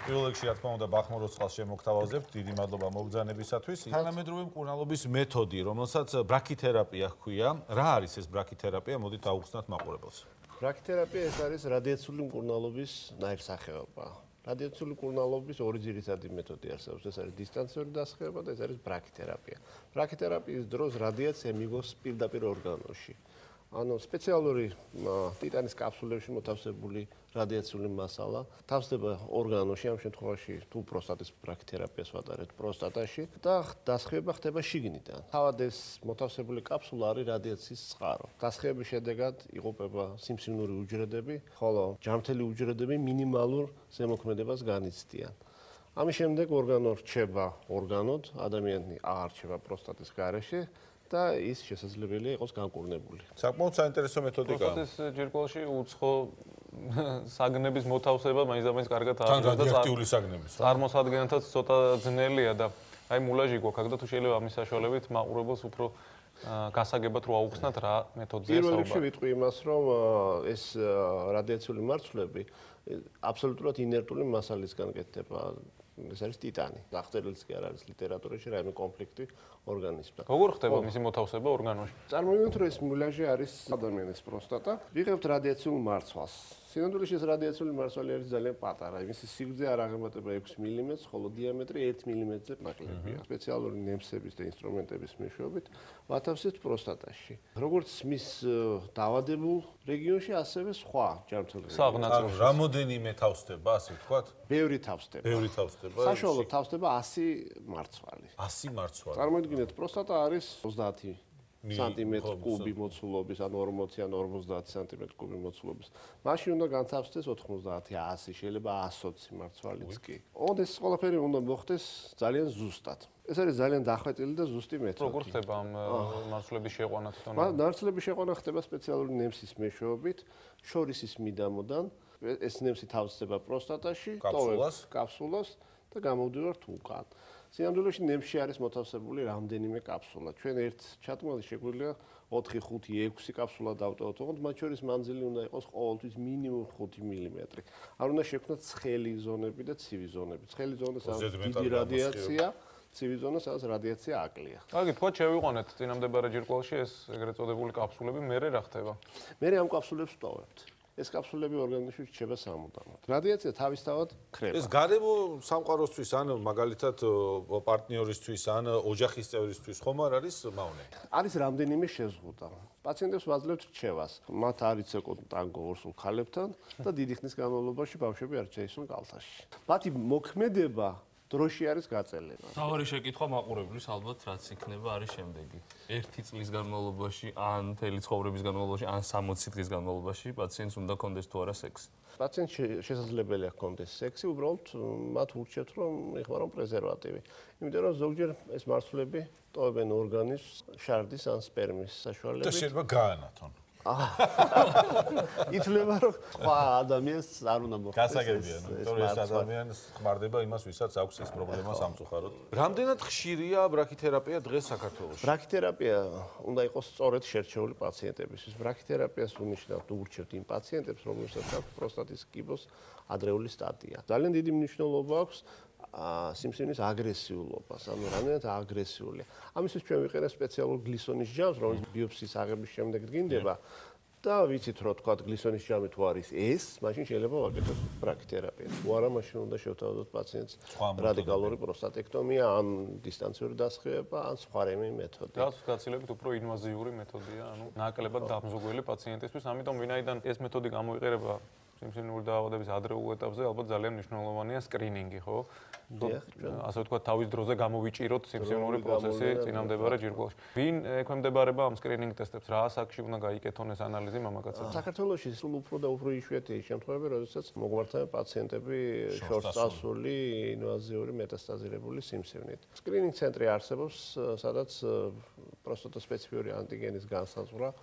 პირველ რიგში, რა თქმა უნდა, ბახმაროს წყალს შემოგთავაზებთ. დიდი მადლობა მოგზაურობისათვის. თანამედროვე მკურნალობის მეთოდი, რომელსაც ბრაქითერაპია ჰქვია. რა არის ეს ბრაქითერაპია? მოდით აუხსნათ მაყურებელს. ბრაქითერაპია ეს არის რადიაციული მკურნალობის ნაირსახეობა. რადიაციული მკურნალობის ორი ძირითადი მეთოდი არსებობს. ეს არის დისტანციური დასხივება და ეს არის ბრაქითერაპია. ბრაქითერაპიის დროს რადიაცია მიგოს პირდაპირ ორგანოში. ანუ სპეციალური ტიტანის კაფსულებში მოთავსებული რადიაციული მასალა თავსდება ორგანოში, ამ შემთხვევაში თუ პროსტატის ბრაქითერაპიას ვატარებთ პროსტატაში და დასხივება ხდება შიგნიდან. თავად ეს მოთავსებული კაფსულა არის რადიაციის წყარო. დასხივების შედეგად იღუპება სიმსივნური უჯრედები, ხოლო ჯანმრთელი უჯრედები მინიმალურ ზემოქმედებას განიცდიან. ამის შემდეგ ორგანო რჩება ორგანოდ, ადამიანი აღარჩება პროსტატის გარეშე. და ის შესაძლებელია იყოს განკურნებული. საკმაოდ საინტერესო მეთოდიკაა. პროსტატის ჯირკვალში უცხო საგნების მოთავსება მაინც კარგად არის და რადიოაქტიული საგნების. წარმოსადგენთაც ცოტა ძნელია და აი მულაჟი გვაქვს და თუ შეიძლება ამის საშუალებით მაყურებელს უფრო გასაგებად რო აუხსნათ რა მეთოდზეა საუბარი. პირველ რიგში ვიტყვი იმას, რომ ეს რადიაციული მარცვლები აბსოლუტურად ინერტული მასალისგან კეთდება. ეს არის ტიტანი. აღწერილიც კი არ არის ლიტერატურაში რაიმე კონფლიქტი ორგანიზმთან. როგორ ხდება მისი მოთავსება ორგანოში? წარმოვიდგინოთ, რომ ეს მულაჟი არის ადამიანის პროსტატა. ვიღებთ რადიაციულ მარცვალს. სინამდვილეში ეს რადიაციული მარცვალი არის ძალიან პატარა. მისი სიგრძე არ აღემატება 6 მმ-ს, ხოლო დიამეტრი 1 მმ-ზე ნაკლებია. სპეციალური ნემსების და ინსტრუმენტების მეშვეობით ვათავსებთ პროსტატაში. როგორც მის დაავადებულ რეგიონში, ასევე სხვა ჯანმრთელობებში. საღნაწილში. რამოდენიმე თავსდება, ასე ვთქვათ? ბევრი თავსდება. ბევრი თავსდება. საშუალოდ თავსდება 100 მარცვალი. 100 მარცვალი. წარმოიდგინეთ, პროსტატა არის 30 სანტიმეტრი კუბი მოცულობის, ანუ 40 ან 50 სანტიმეტრი კუბი მოცულობის. მაშინ უნდა განთავსდეს 90, 100, შეიძლება 120 მარცვალიც კი. ეს ყველაფერი უნდა მოხდეს ძალიან ზუსტად. ეს არის ძალიან დახვეწილი და ზუსტი მეთოდი. როგორ ხდება ამ მარცვლების შეყვანა თვითონ? მარცვლების შეყვანა ხდება სპეციალური ნემსის მეშვეობით, შორისის მიდამოდან. ეს ნემსი თავსდება პროსტატაში, კაფსულას და გამოვდივართ უკან. სინამდვილეში ნემსში არის მოთავსებული რამდენიმე კაფსულა. ჩვენ ერთ ჩათმული შეგვიძლია 4, 5, 6 კაფსულა დავტოვოთ, თუმცა მათ შორის მანძილი უნდა იყოს ყოველთვის მინიმუმ 5 მმ. არ უნდა შექმნათ ცხელი ზონები და ცივი ზონები. ცხელი ზონა სადაც დიდი რადიაცია, ცივი ზონა სადაც რადიაცია აკლია. კარგი, თქვა შევიყვანეთ წინამდებარე ჯირკვალში ეს ეგრეთ წოდებული კაფსულები, მერე რა ხდება? მერე ამ კაფსულებს ვტოვებთ. ეს კაფსულები ორგანიზმში რჩება სამუდამოდ. რადიაცია თავისთავად ხრება. ეს გარემო სამყაროსთვის ან მაგალითად პარტნიორისთვის ან ოჯახის წევრისთვის ხომ არ არის მავნე? არის რამდენიმე შეზღუდვა. პაციენტებს ვაძლევთ რჩევას. მათ არ იცეკონ ტანგო ორსულ ქალებთან და დიდი ხნის განმავლობაში ბავშვები არ ჩაისვენ კალთაში. მათი მოქმედება დროში არის გაწელება. თავარი შეკითხვა მაყურებლის ალბათ რაც იქნება არის შემდეგი. 1 წლის განმავლობაში ან მთელი ცხოვრების განმავლობაში ან 60 დღის განმავლობაში პაციენტს უნდა კონდეს თუ არა სექსი. პაციენტს შესაძლებელია ჰქონდეს სექსი, უბრალოდ მათ ურჩევთ რომ იხმარონ პრეზერვატივი. იმიტომ რომ ზოგჯერ ეს მარცვლები ტოვებენ ორგანიზმს შარდის ან სპერმის საშუალებით. და შეიძლება გაანათონ. ითვლება რომ სხვა ადამიანს არ უნდა მოხდეს. გასაგებია, იმიტომ რომ ეს ადამიანს ხმარდება იმას, ვისაც აქვს ეს პრობლემა სამწუხაროდ. რამდენად ხშირია ბრაქითერაპია დღეს საქართველოში? ბრაქითერაპია უნდა იყოს სწორედ შერჩეული პაციენტებისთვის. ბრაქითერაპიას უნიშნავთ ურჩევთ იმ პაციენტებს, რომლებსაც აქვს პროსტატის კიბოს ადრეული სტადია. ძალიან დიდი მნიშვნელობა აქვს სიმსივნის აგრესიულობას, ანუ რამდენად აგრესიულია. ამისთვის ჩვენ ვიყენებთ სპეციალურ გლისონის ჯამს, რომელიც ბიოპსიის აღების შემდეგ დგინდება და ვიცით რომ თქვა გლისონის ჯამი თუ არის ეს, მაშინ შეიძლება ვაკეთოთ ბრაქითერაპია. თუ არა, მაშინ უნდა შევთავაზოთ პაციენტს რადიკალური პროსტატექტომია, ან დისტანციური დასხივება, ან სხვა რამე მეთოდი. რაც გაცილებით უფრო ინვაზიური მეთოდია, ანუ ნაკლებად დამზუგველი პაციენტისთვის, ამიტომ ვინაიდან ეს მეთოდი გამოიყენება სიმსივნური დაავადების ადრეულ ეტაპზე, ალბათ ძალიან მნიშვნელოვანია სკრინინგი, ხო? ასე ვთქვათ, თავის დროზე გამოვიჭიროთ სიმსივნური პროცესი წინამდებარე ჯირკვალში. ვინ ექვემდებარება ამ სკრინინგ ტესტებს? რა ასაკში უნდა გაიკეთონ ეს ანალიზი მამაკაცებს? საქართველოში სულ უფრო და უფრო იშვიათია შემთხვევები, როდესაც მოგვარდება პაციენტები შორტწასული ინვაზიური მეტასტაზირებული სიმსივნით. სკრინინგ ცენტრი არსებობს, სადაც პროსტატა სპეციფიური ანტიგენის განსაზღვრა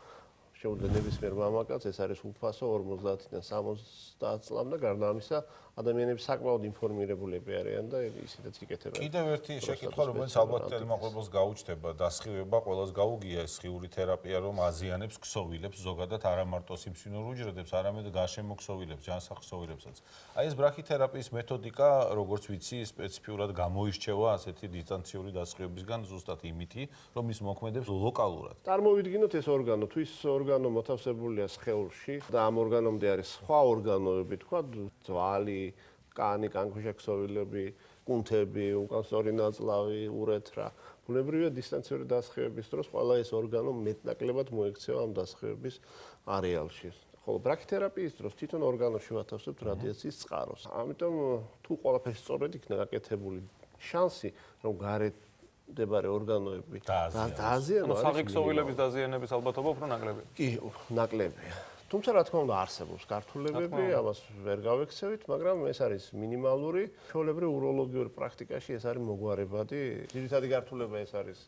შეუძლია ნებისმიერ მამაკაცს, ეს არის უფასო 50-დან 70 წლამდე, გარდა ამისა ადამიანები საკმაოდ ინფორმირებულები არიან და ისედაც იკეთებენ. კიდევ ერთი შეკითხვა, რომელიც ალბათ ტელემაყურებელს გაუჩნდება, დასხივება ყველას გაუგია ეს ხიური თერაპია, რომ აზიანებს ქსოვილებს, ზოგადად არა მარტო სიმსივნურ უჯრედებს, არამედ გარშემო ქსოვილებს, ჯანსაღ ქსოვილებსაც. აი ეს ბრაქითერაპიის მეთოდიკა, როგორც ვიცი, სპეციფიურად გამოირჩევა ასეთი დისტანციური დასხივებისგან, ზუსტად იმითი, რომ ის მოქმედებს ლოკალურად. წარმოვიდგინოთ ეს ორგანო, თუ ის ორგანო მოთავსებულია სხეულში და ამ ორგანომდე არის სხვა ორგანოები, თქვა ძვალი, კანი, კანქვეშა ქსოვილები, კუნთები, უკან სწორი ნაწლავი, ურეთრა. ბუნებრივია დისტანციური დასხივების დროს ყველა ეს ორგანო მეტნაკლებად მოექცევა ამ დასხივების არეალში. ხოლო ბრაქითერაპიის დროს თვითონ ორგანოში ვათავსებთ რადიაციის წყაროს. ამიტომ თუ ყველაფერი სწორედ იქნა გაკეთებული, შანსი რომ გარეთ მდებარე ორგანოები დააზიანონ, სახი ქსოვილების დაზიანების ალბათობა უფრო ნაკლებია. კი, ნაკლებია. თუმცა რა თქმა უნდა არსებობს გართულებები, ამას ვერ გავექცევით, მაგრამ ეს არის მინიმალური. ჩვეულებრივ უროლოგიურ პრაქტიკაში ეს არის მოგვარებადი. ძირითადი გართულება ეს არის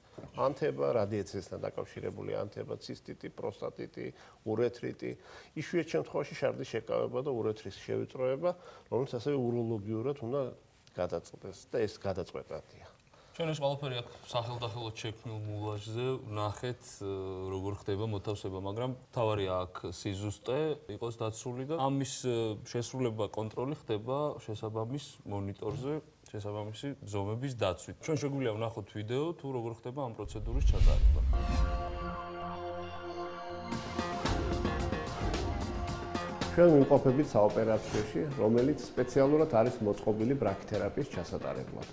ანთება, რადიაციასთან დაკავშირებული ანთება, ცისტიტი, პროსტატიტი, ურეთრიტი. იშვიათ შემთხვევაში შარდის შეკავება და ურეთრის შევიწროება, რომელიც ასევე უროლოგიურად უნდა გადაწყვეტეს და ეს გადაწყვეტადია. ჩვენ ეს ყველაფერი აქ სახელდახელოდ შექმნილ მულაჟზე ნახეთ როგორ ხდება მოთავსება, მაგრამ თავარია აქ სიზუსტე იყოს დაცული და ამის შესრულება კონტროლი ხდება შესაბამის მონიტორზე, შესაბამისი ზომების დაცვით. ჩვენ შეგვიძლია ვნახოთ ვიდეო თუ როგორ ხდება ამ პროცედურის ჩატარება. ჩვენ ვიმყოფებით საოპერაციოში, რომელიც სპეციალურად არის მოწყობილი ბრაქითერაპიის ჩასატარებლად.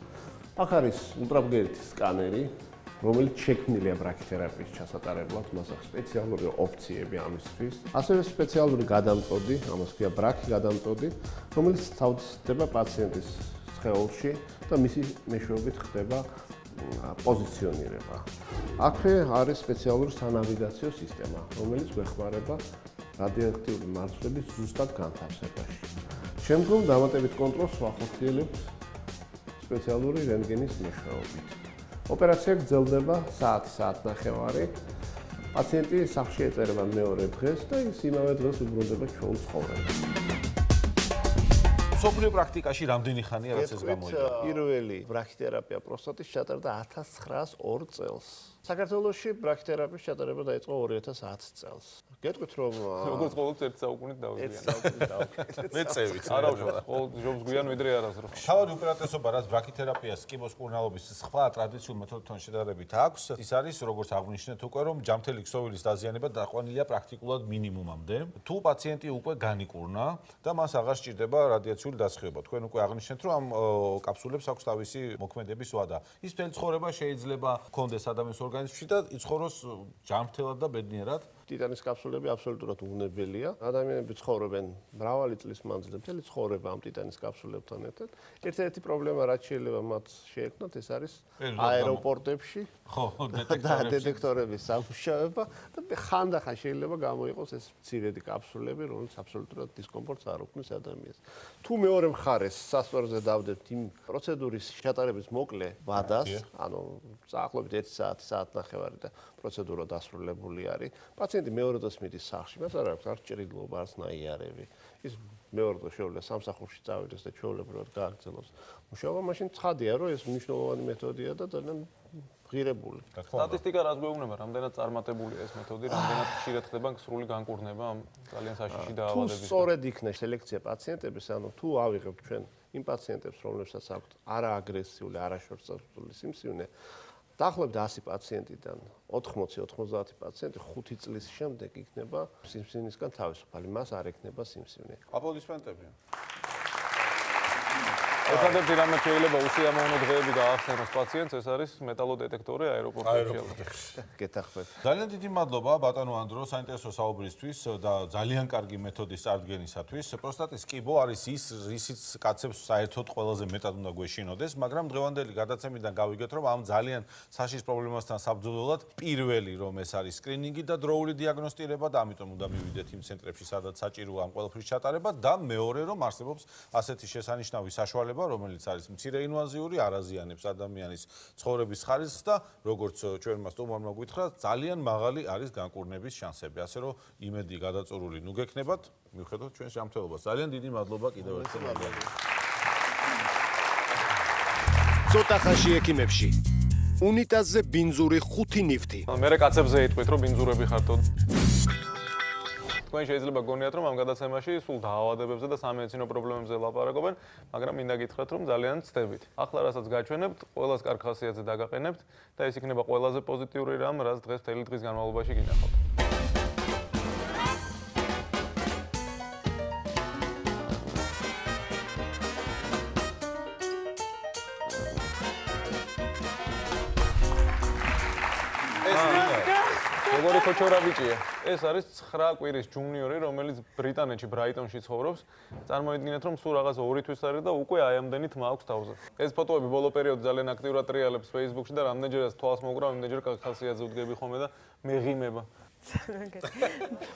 აქ არის ულტრაბგერითი სკანერი, რომელიც შექმნილია ბრაქითერაპიის ჩასატარებლად, მას აქვს სპეციალური ოფციები ამისთვის. ასევე სპეციალური გადამწოდი, ამას ქვია ბრაქი გადამწოდი, რომელიც თავდისდება პაციენტის სხეულში და მისი მეშვეობით ხდება პოზიციონირება. აქვე არის სპეციალური სანავიგაციო სისტემა, რომელიც გვეხმარება რადიოაქტიური მარცვლების ზუსტად განთავსებაში. შემდგომ დამატებით კონტროლს ვახორციელებთ სპეციალური რენტგენის მეშვეობით. ოპერაცია გრძელდება საათი-საათნახევარი. პაციენტი სახლში ეწერება მეორე დღეს და ის იმავე დღეს უბრუნდება ჩვენ ცხოვრებას. სოფლიო პრაქტიკაში რამდენი ხანია რაც ეს გამოიყენება? პირველი ბრაქითერაპია პროსტატის ჩატარდა 1902 წელს. საქართველოში ბრაქითერაპიის ჩატარება დაიწყო 2010 წელს. გეტყვით რომ როგორც ყოველთვის 1 საუკუნით დავზიანე. მეწევით. არა უშუალოდ, ყოველ ჯობს გვიან ვიდრე არასდროს. თავად უპირატესობა რაც ბრაქითერაპიას კიბოს კურნალობის სხვა ტრადიციულ მეთოდებთან შედარებით აქვს, ის არის როგორც აღვნიშნეთ უკვე რომ ჯამთელი ქსოვილის დაზიანება დაყვანილია პრაქტიკულად მინიმუმამდე. თუ პაციენტი უკვე განიკურნა და მას აღარ სჭირდება რადიაციული დასხივება. თქვენ უკვე აღვნიშნეთ რომ ამ კაფსულებს აქვს თავისი მოქმედების ვადა. ის მთელი ცხოვრება შეიძლება ჰქონდეს ადამიანის ორგანიზმში და იცხოვროს ჯამრთელად და ბედნიერად. ტიტანის კაფსულები აბსოლუტურად უნებელია. ადამიანები ცხოვრობენ მრავალი წლის მანძილზე, მთელი ცხოვრება ამ ტიტანის კაფსულებთან ერთად. ერთ-ერთი პრობლემა, რაც შეიძლება მათ შეექმნათ, ეს არის აეროპორტებში დეტექტორების სამუშაოება და ხანდახან შეიძლება გამოიყოს ეს მცირედი კაფსულები, რომელიც აბსოლუტურად დისკომფორტს არ უქმნის ადამიანს. თუ მეორე მხარეს სასწორზე დავდებთ იმ პროცედურის ჩატარების მოკლე ვადას, ანუ დაახლოებით 1 საათი, საათნახევარი და პროცედურა დასრულებული არის. პაციენტი მეორე დღეს მიდის სახლში, მას არ აქვს არც ჭრილობა, არც ნაიარევი. ის მეორე დღეს შეუძლია სამსახურში წავიდეს და ჩვეულებრივად გააგრძელოს მუშაობა. მაშინ ცხადია, რომ ეს მნიშვნელოვანი მეთოდია და ძალიან ღირებული. სტატისტიკა რას გვეუბნება, რამდენად წარმატებულია ეს მეთოდი, რამდენად ხშირად ხდება სრული განკურნება ამ ძალიან საშიში დაავადების. თუ სწორედ იქნება სელექცია პაციენტების, ანუ თუ ავიღებთ ჩვენ იმ პაციენტებს, რომლებსაც აქვთ არააგრესიული, არაშორტწაწული სიმსივნე, დაახლოებით 100 პაციენტიდან 80-90 პაციენტი 5 წლის შემდეგ იქნება სიმსივნისგან თავისუფალი, მას არ ექნება სიმსივნე. აპლოდისმენტები. ერთადერთი რამე შეიძლება უსიამოვნო დღეები გაახსენოს პაციენტს, ეს არის მეტალოდეტექტორი აეროპორტებში. გეთახმებით. ძალიან დიდი მადლობა ბატონო ანდრო საინტერესო საუბრისთვის და ძალიან კარგი მეთოდის წარდგენისათვის. პროსტატის კიბო არის ის, რისიც კაცებს საერთოდ ყველაზე მეტად უნდა გვეშინოდეს, მაგრამ დღევანდელი გადაცემიდან გავიგეთ, რომ ამ ძალიან საშიშ პრობლემასთან საბრძოლველად პირველი რომ ეს არის სკრინინგი და დროული დიაგნოსტირება და ამიტომ უნდა მივიდეთ იმ ცენტრებში, სადაც საჭიროა ამ ყველაფრის ჩატარება და მეორე რომ არსებობს ასეთი შესანიშნავი საშუალება რომელიც არის მცირე ინვაზიური, არაზიანებს ადამიანის ცხოვრების ხარისხს და როგორც ჩვენ მას სტუმარმა გითხრა, ძალიან მაღალი არის განკურნების შანსები. ასე რომ იმედი გადაწურული ნუ გექნებათ, მიუხედავად ჩვენს ჯანმრთელობას. ძალიან დიდი მადლობა კიდევ ერთხელ. ცოტა ხანში ექიმებში. უნიტაზზე ბინძური 5 ნივთი. მე კაცებზე იტყვით, რომ ბინძურები ხართო. თქვენ შეიძლება გონიათ, რომ ამ გადაცემაში სულ დაავადებებზე და სამედიცინო პრობლემებზე ლაპარაკობენ, მაგრამ მინდა გითხრათ, რომ ძალიან ცდებით. ახლა რასაც გაჩვენებთ, ყველას კარგ ხასიათზე დაგაყენებთ და ეს იქნება ყველაზე პოზიტიური რამ, რაც დღეს მთელი დღის განმავლობაში გინახავთ. როგორი ხოჩორა ბიჭია. ეს არის 9 კვირის ჯუნიორი, რომელიც ბრიტანეთში ბრაიტონში ცხოვრობს. წარმოიდგინეთ, რომ სულ რაღაც 2 თვის არის და უკვე აი ამდენი თმა აქვს თავზე. ეს ფოტოები ბოლო პერიოდში ძალიან აქტიურად ტრიალებს Facebook-ში და რამდენჯერაც თვალს მოგრა, იმდენჯერ ხასიათზე ვდგები ხოლმე და მეღიმება.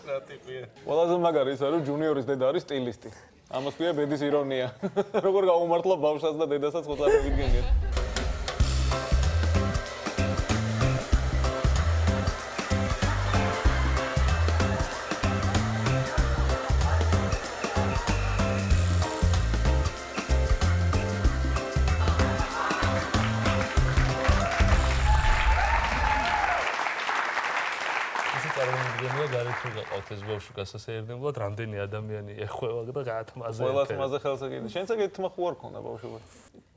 რა ტიპია? ყველაზე მაგარი ის არის, რომ ჯუნიორის დედა არის სტილისტი. ამას ქვია ბედის ირონია. როგორ გაუმართლა ბავშვს და დედასაც ხოწალებით გენიათ. ისე წარმოიდგენია გარეთ რო გაყავთ ეს ბავშვი გასასეირნებლად, რამდენი ადამიანი ეხვევა და გაათმაზე. ყველა თმაზე ხელს აკიდე. შენც ეგეთი თმა ხო არ ქონდა ბავშვობა?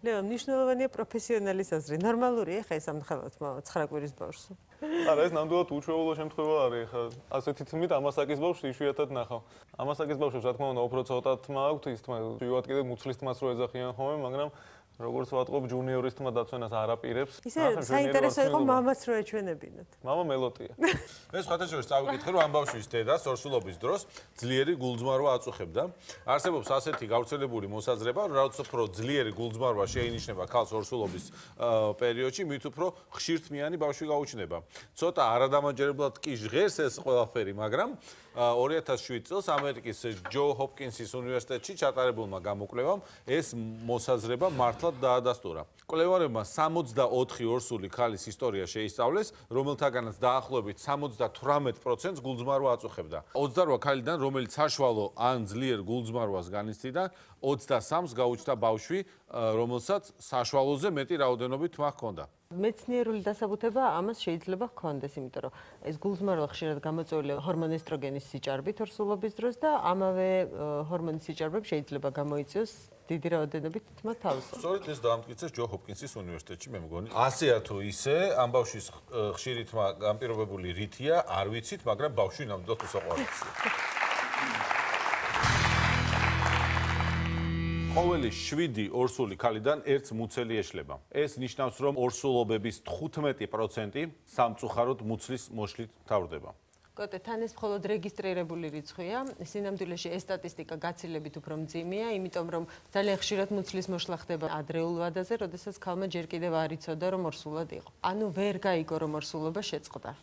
ლეო, მნიშვნელოვანია პროფესიონალის აზრი. ნორმალურია ხა ეს ამხელოთ 9 კვირის ბავშვს. არა, ეს ნამდვილად უჩვეულო შემთხვევა არის ხა. ასეთი თმით ამასაკის ბავშვს იშვიათად ნახავ. ამასაკის ბავშვებს რა თქმა უნდა უფრო ცოტა თმა აქვს, ის თმა ჯერ კიდე მუცლის თმას რო ეძახიან ხოლმე, მაგრამ როგორც ვატყობ ჯუნიორის თმა დაცვენას არ აპირებს. ისე საინტერესო იყო მამაც რო ეჩვენებინათ. მამა მელოტია. ეს ხათაშორის წავიკითხე რომ ამ ბავშვის დედას ორსულობის დროს ძლიერი გულძმარვა აწუხებდა. არსებობს ასეთი გავრცელებული მოსაზრება, რომ რაც უფრო ძლიერი გულძმარვა შეინიშნება ქალს ორსულობის პერიოდში, მით უფრო ხშირთმიანი ბავშვი გაუჩნდება. ცოტა არადამაჯერებლად კი ჟღერს ეს ყველაფერი, მაგრამ 2007 წელს ამერიკის ჯო ჰოპკინსის უნივერსიტეტში ჩატარებულმა გამოკვლევამ ეს მოსაზრება მართლად დაადასტურა. კვლევარებმა 64 ორსული ქალის ისტორია შეისწავლეს, რომელთაგანაც დაახლოებით 78%-ს გულძმარვა აწუხებდა. 28 ქალიდან, რომელიც საშუალო ან ძლიერ გულძმარვას განიცდიდა, 23-ს გაუჩნდა ბავშვი, რომელსაც საშუალოზე მეტი რაოდენობით თმა ჰქონდა. მეცნიერული დასაბუთება ამას შეიძლება ჰქონდეს, იმიტომ რომ ეს გულძმარვა ხშირად გამოწვეულია ჰორმონ ესტროგენის სიჭარბით ორსულობის დროს და ამავე ჰორმონის სიჭარბები შეიძლება გამოიწვიოს დიდი რაოდენობით თმა თავს. სწორედ ეს დაამტკიცეს ჯო ჰოპკინსის უნივერსიტეტში, მე მგონი. ასეა თუ ისე, ამ ბავშვის ხშირი თმა ამ პირობებული რითია, არ ვიცით, მაგრამ ბავშვი ნამდვილად უსაყვარლესია. ყოველი 7 ორსული ქალიდან ერთს მუცელი ეშლება. ეს ნიშნავს, რომ ორსულობების 15% სამწუხაროდ მუცლის მოშლით მთავრდება. კოტე, თან ეს მხოლოდ რეგისტრირებული რიცხვია. სინამდვილეში ეს სტატისტიკა გაცილებით უფრო მძიმეა, იმიტომ რომ ძალიან ხშირად მუცლის მოშლა ხდება ადრეულ ვადაზე, როდესაც ქალმა ჯერ კიდევ არ იცოდა, რომ ორსულად იყო. ანუ ვერ გაიგო, რომ ორსულობა შეწყდა.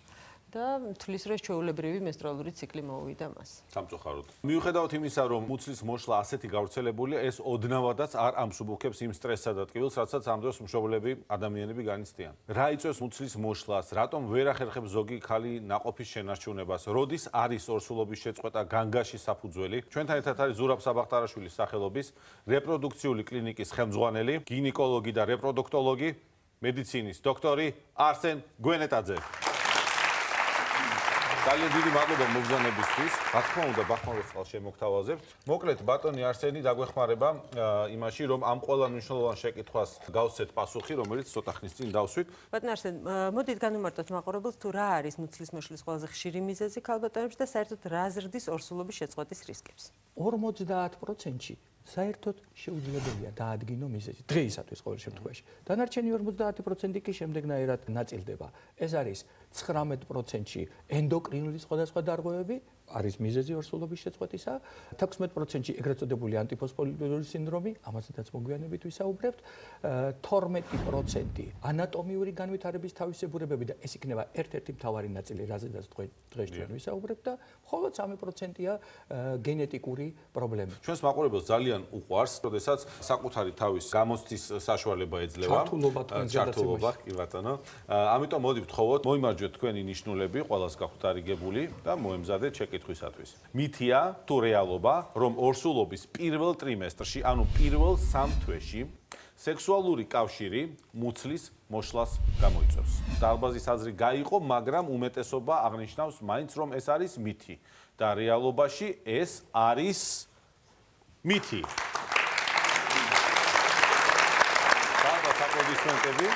და თulis რომ ჩვეულებრივი მენსტრუალური ციკლი მოუვიდა მას. სამწუხაროდ. მიუხედავად იმისა, რომ მუცლის მოშლა ასეთი გავრცელებულია, ეს ოდნავადაც არ ამსუბუქებს იმ სტრესსა და ტკივილს, რასაც ამ დროს მშობლები, ადამიანები განიცდიან. რა იწვევს მუცლის მოშლას, რატომ ვერ ახერხებს ზოგი ქალი ნაყოფის შენარჩუნებას, როდის არის ორსულობის შეწყვეტა განგაში საფუძველი? ჩვენთან ერთად არის ზურაბ საბახტარაშვილის სახელობის რეპროდუქციული კლინიკის ხელმძღვანელი, გინეკოლოგი და რეპროდუქტოლოგი, მედიცინის დოქტორი არსენ გვენეტაძე. ძალიან დიდი მადლობა მოგზაურობისთვის. რა თქმა უნდა, ბახმაროს წყალს შემოგთავაზებთ. მოკლედ, ბატონი არსენი დაგვეხმარება იმაში, რომ ამ ყველა მნიშვნელოვან შეკითხვას გავსცეთ პასუხი, რომელიც ცოტა ხნის წინ დავსვით. ბატონ არსენ, მოდით განვმარტოთ მაყურებელს, თუ რა არის მუცლის მოშლის ყველაზე ხშირი მიზეზი ქალბატონებში და საერთოდ რა ზრდის ორსულობის შეწყვეტის რისკებს? 50%-ში საერთოდ შეუძლებელია დაადგინო მიზეზი დღეისათვის ყოველ შემთხვევაში. დანარჩენი 50% კი შემდეგნაირად ნაწილდება. ეს არის 19%-ში ენდოკრინული სხვადასხვა დარღვევები, არის მიზეზი ორსულობის შეწყვეტისა, 16%-ში ეგრეთ წოდებული ანტიფოსფოლიპიდური სინდრომი, ამაზედაც მოგვიანებით ვისაუბრებთ, 12% ანატომიური განვითარების თავისებურებები და ეს იქნება ერთ-ერთი მთავარი ნაწილი, რაზედაც დღეს ჩვენ ვისაუბრებთ და მხოლოდ 3%-ია გენეტიკური პრობლემები. ჩვენს მაყურებელს ძალიან უყვარს, როდესაც საკუთარი თავის გამოცდის საშუალება ეძლევა. ჩართულობა, კი ბატონო. ამიტომ მოდი ვთხოვოთ, მოიმარჯვეთ თქვენი ნიშნულები, ყველას გაქვთ არიგებული და მოემზადეთ შეკითხვისათვის. მითია თუ რეალობა, რომ ორსულობის პირველ ტრიმესტრში, ანუ პირველ 3 თვეში, სექსუალური კავშირი მუცლის მოშლას გამოიწვევს. დარბაზის აზრი გაიყო, მაგრამ უმეტესობა აღნიშნავს მაინც, რომ ეს არის მითი და რეალობაში ეს არის მითი. აპლოდისმენტები.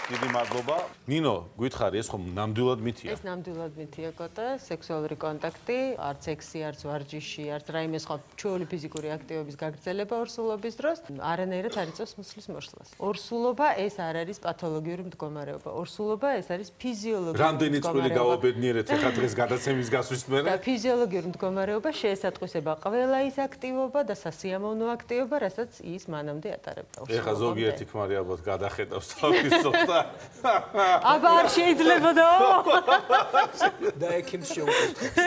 დიდი მადლობა. ნინო, გითხარი, ეს ხომ ნამდვილად მითია? ეს ნამდვილად მითია, კოტე. სექსუალური კონტაქტი, არც სექსი, არც ვარჯიში, არც რაიმე სხვა ჩვეული ფიზიკური აქტივობის გაგრძელება ორსულობის დროს არანაირად არ იწვევს მუცლის მოშლას. ორსულობა ეს არ არის პათოლოგიური მდგომარეობა. ორსულობა ეს არის ფიზიოლოგიური მდგომარეობა. რამდენი წვლილი გავაბედნიერეთ ახლა დღეს გადაცემის გასვლის მერე? და ფიზიოლოგიური მდგომარეობა შეესატყვისება ყველა ის აქტივობა და სასიამოვნო აქტივობა, რასაც ის მანამდე ატარებდა. ეხლა ზოგიერთი ქმარი ალბათ გადახედავს თავის ზოგს. აბა არ შეიძლებოდა? და ექიმს შეუკურთხებს.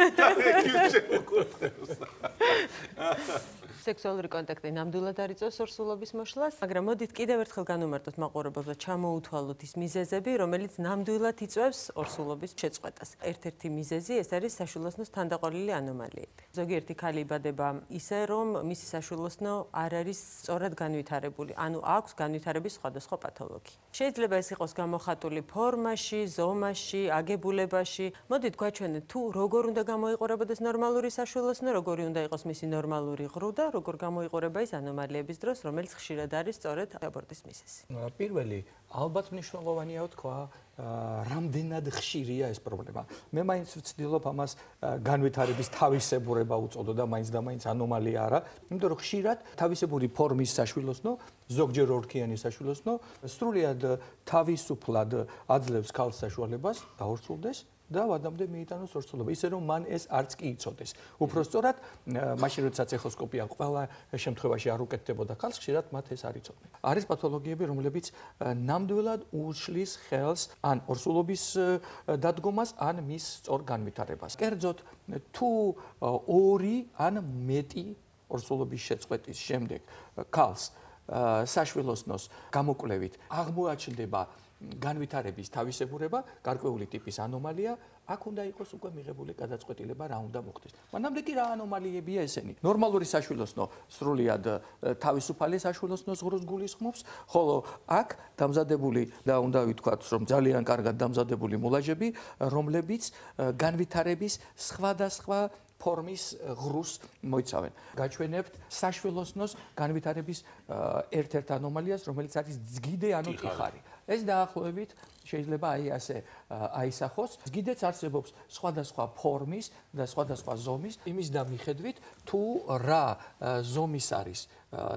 სექსუალური კონტაქტი ნამდვილად არ იწვევს ორსულობის მოშლას, მაგრამ მოდით კიდევ ერთხელ განვმარტოთ მაყურებელს და ჩამოუთვალოთ ის მიზეზები, რომელიც ნამდვილად იწვევს ორსულობის შეწყვეტას. ერთ-ერთი მიზეზი ეს არის საშვილოსნოს თანდაყოლილი ანომალიები. ზოგიერთი ქალი იბადება ისე, რომ მისი საშვილოსნო არ არის სწორად განვითარებული, ანუ აქვს განვითარების სხვადასხვა პათოლოგი. შეიძლება ეს იყოს გამოხატული ფორმაში, ზომაში, აგებულებაში. მოდით გვაჩვენეთ თუ როგორ უნდა გამოიყურებოდეს ნორმალური საშვილოსნო, როგორი უნდა იყოს მისი ნორმალური ღრუ და როგორ გამოიყურება ის ანომალიების დროს, რომელიც ხშირად არის სწორედ აბორტის მიზეზი. პირველი, ალბათ მნიშვნელოვანია თქვა, რამდენად ხშირია ეს პრობლემა. მე მაინც ვცდილობ ამას განვითარების თავისებურება უწოდო და მაინც და მაინც ანომალია არა, იმიტომ რომ ხშირად თავისებური ფორმის საშვილოსნო, ზოგჯერ ორქიანი საშვილოსნო, სრულიად თავისუფლად აძლევს ქალს საშუალებას დაორსულდეს და ვადამდე მიიტანოს ორსულობა, ისე რომ მან ეს არც კი იცოდეს. უფრო სწორად, მაშინ როდესაც ეხოსკოპია ყველა შემთხვევაში არ უკეთდებოდა ქალს, ხშირად მათ ეს არ იცოდნენ. არის პათოლოგიები, რომლებიც ნამდვილად უშლის ხელს ან ორსულობის დადგომას, ან მის სწორ განვითარებას. კერძოდ, თუ 2 ან მეტი ორსულობის შეწყვეტის შემდეგ ქალს საშვილოსნოს გამოკვლევით აღმოაჩნდება განვითარების თავისებურება, გარკვეული ტიპის ანომალია, აქ უნდა იყოს უკვე მიღებული გადაწყვეტილება რა უნდა მოხდეს. მანამდე კი რა ანომალიებია ესენი? ნორმალური საშვილოსნო სრულიად თავისუფალი საშვილოსნოს ღრუს გულისხმობს, ხოლო აქ დამზადებული და უნდა ვთქვათ, რომ ძალიან კარგად დამზადებული მულაჟები, რომლებიც განვითარების სხვადასხვა ფორმის ღრუს მოიცავენ. გაჩვენებთ საშვილოსნოს განვითარების ერთ-ერთ ანომალიას, რომელიც არის ძგიდე ანუ ტიხარი. ეს დაახლოებით შეიძლება ასე აისახოს. ძგიდეც არსებობს სხვადასხვა ფორმის და სხვადასხვა ზომის, იმის და მიხედვით თუ რა ზომის არის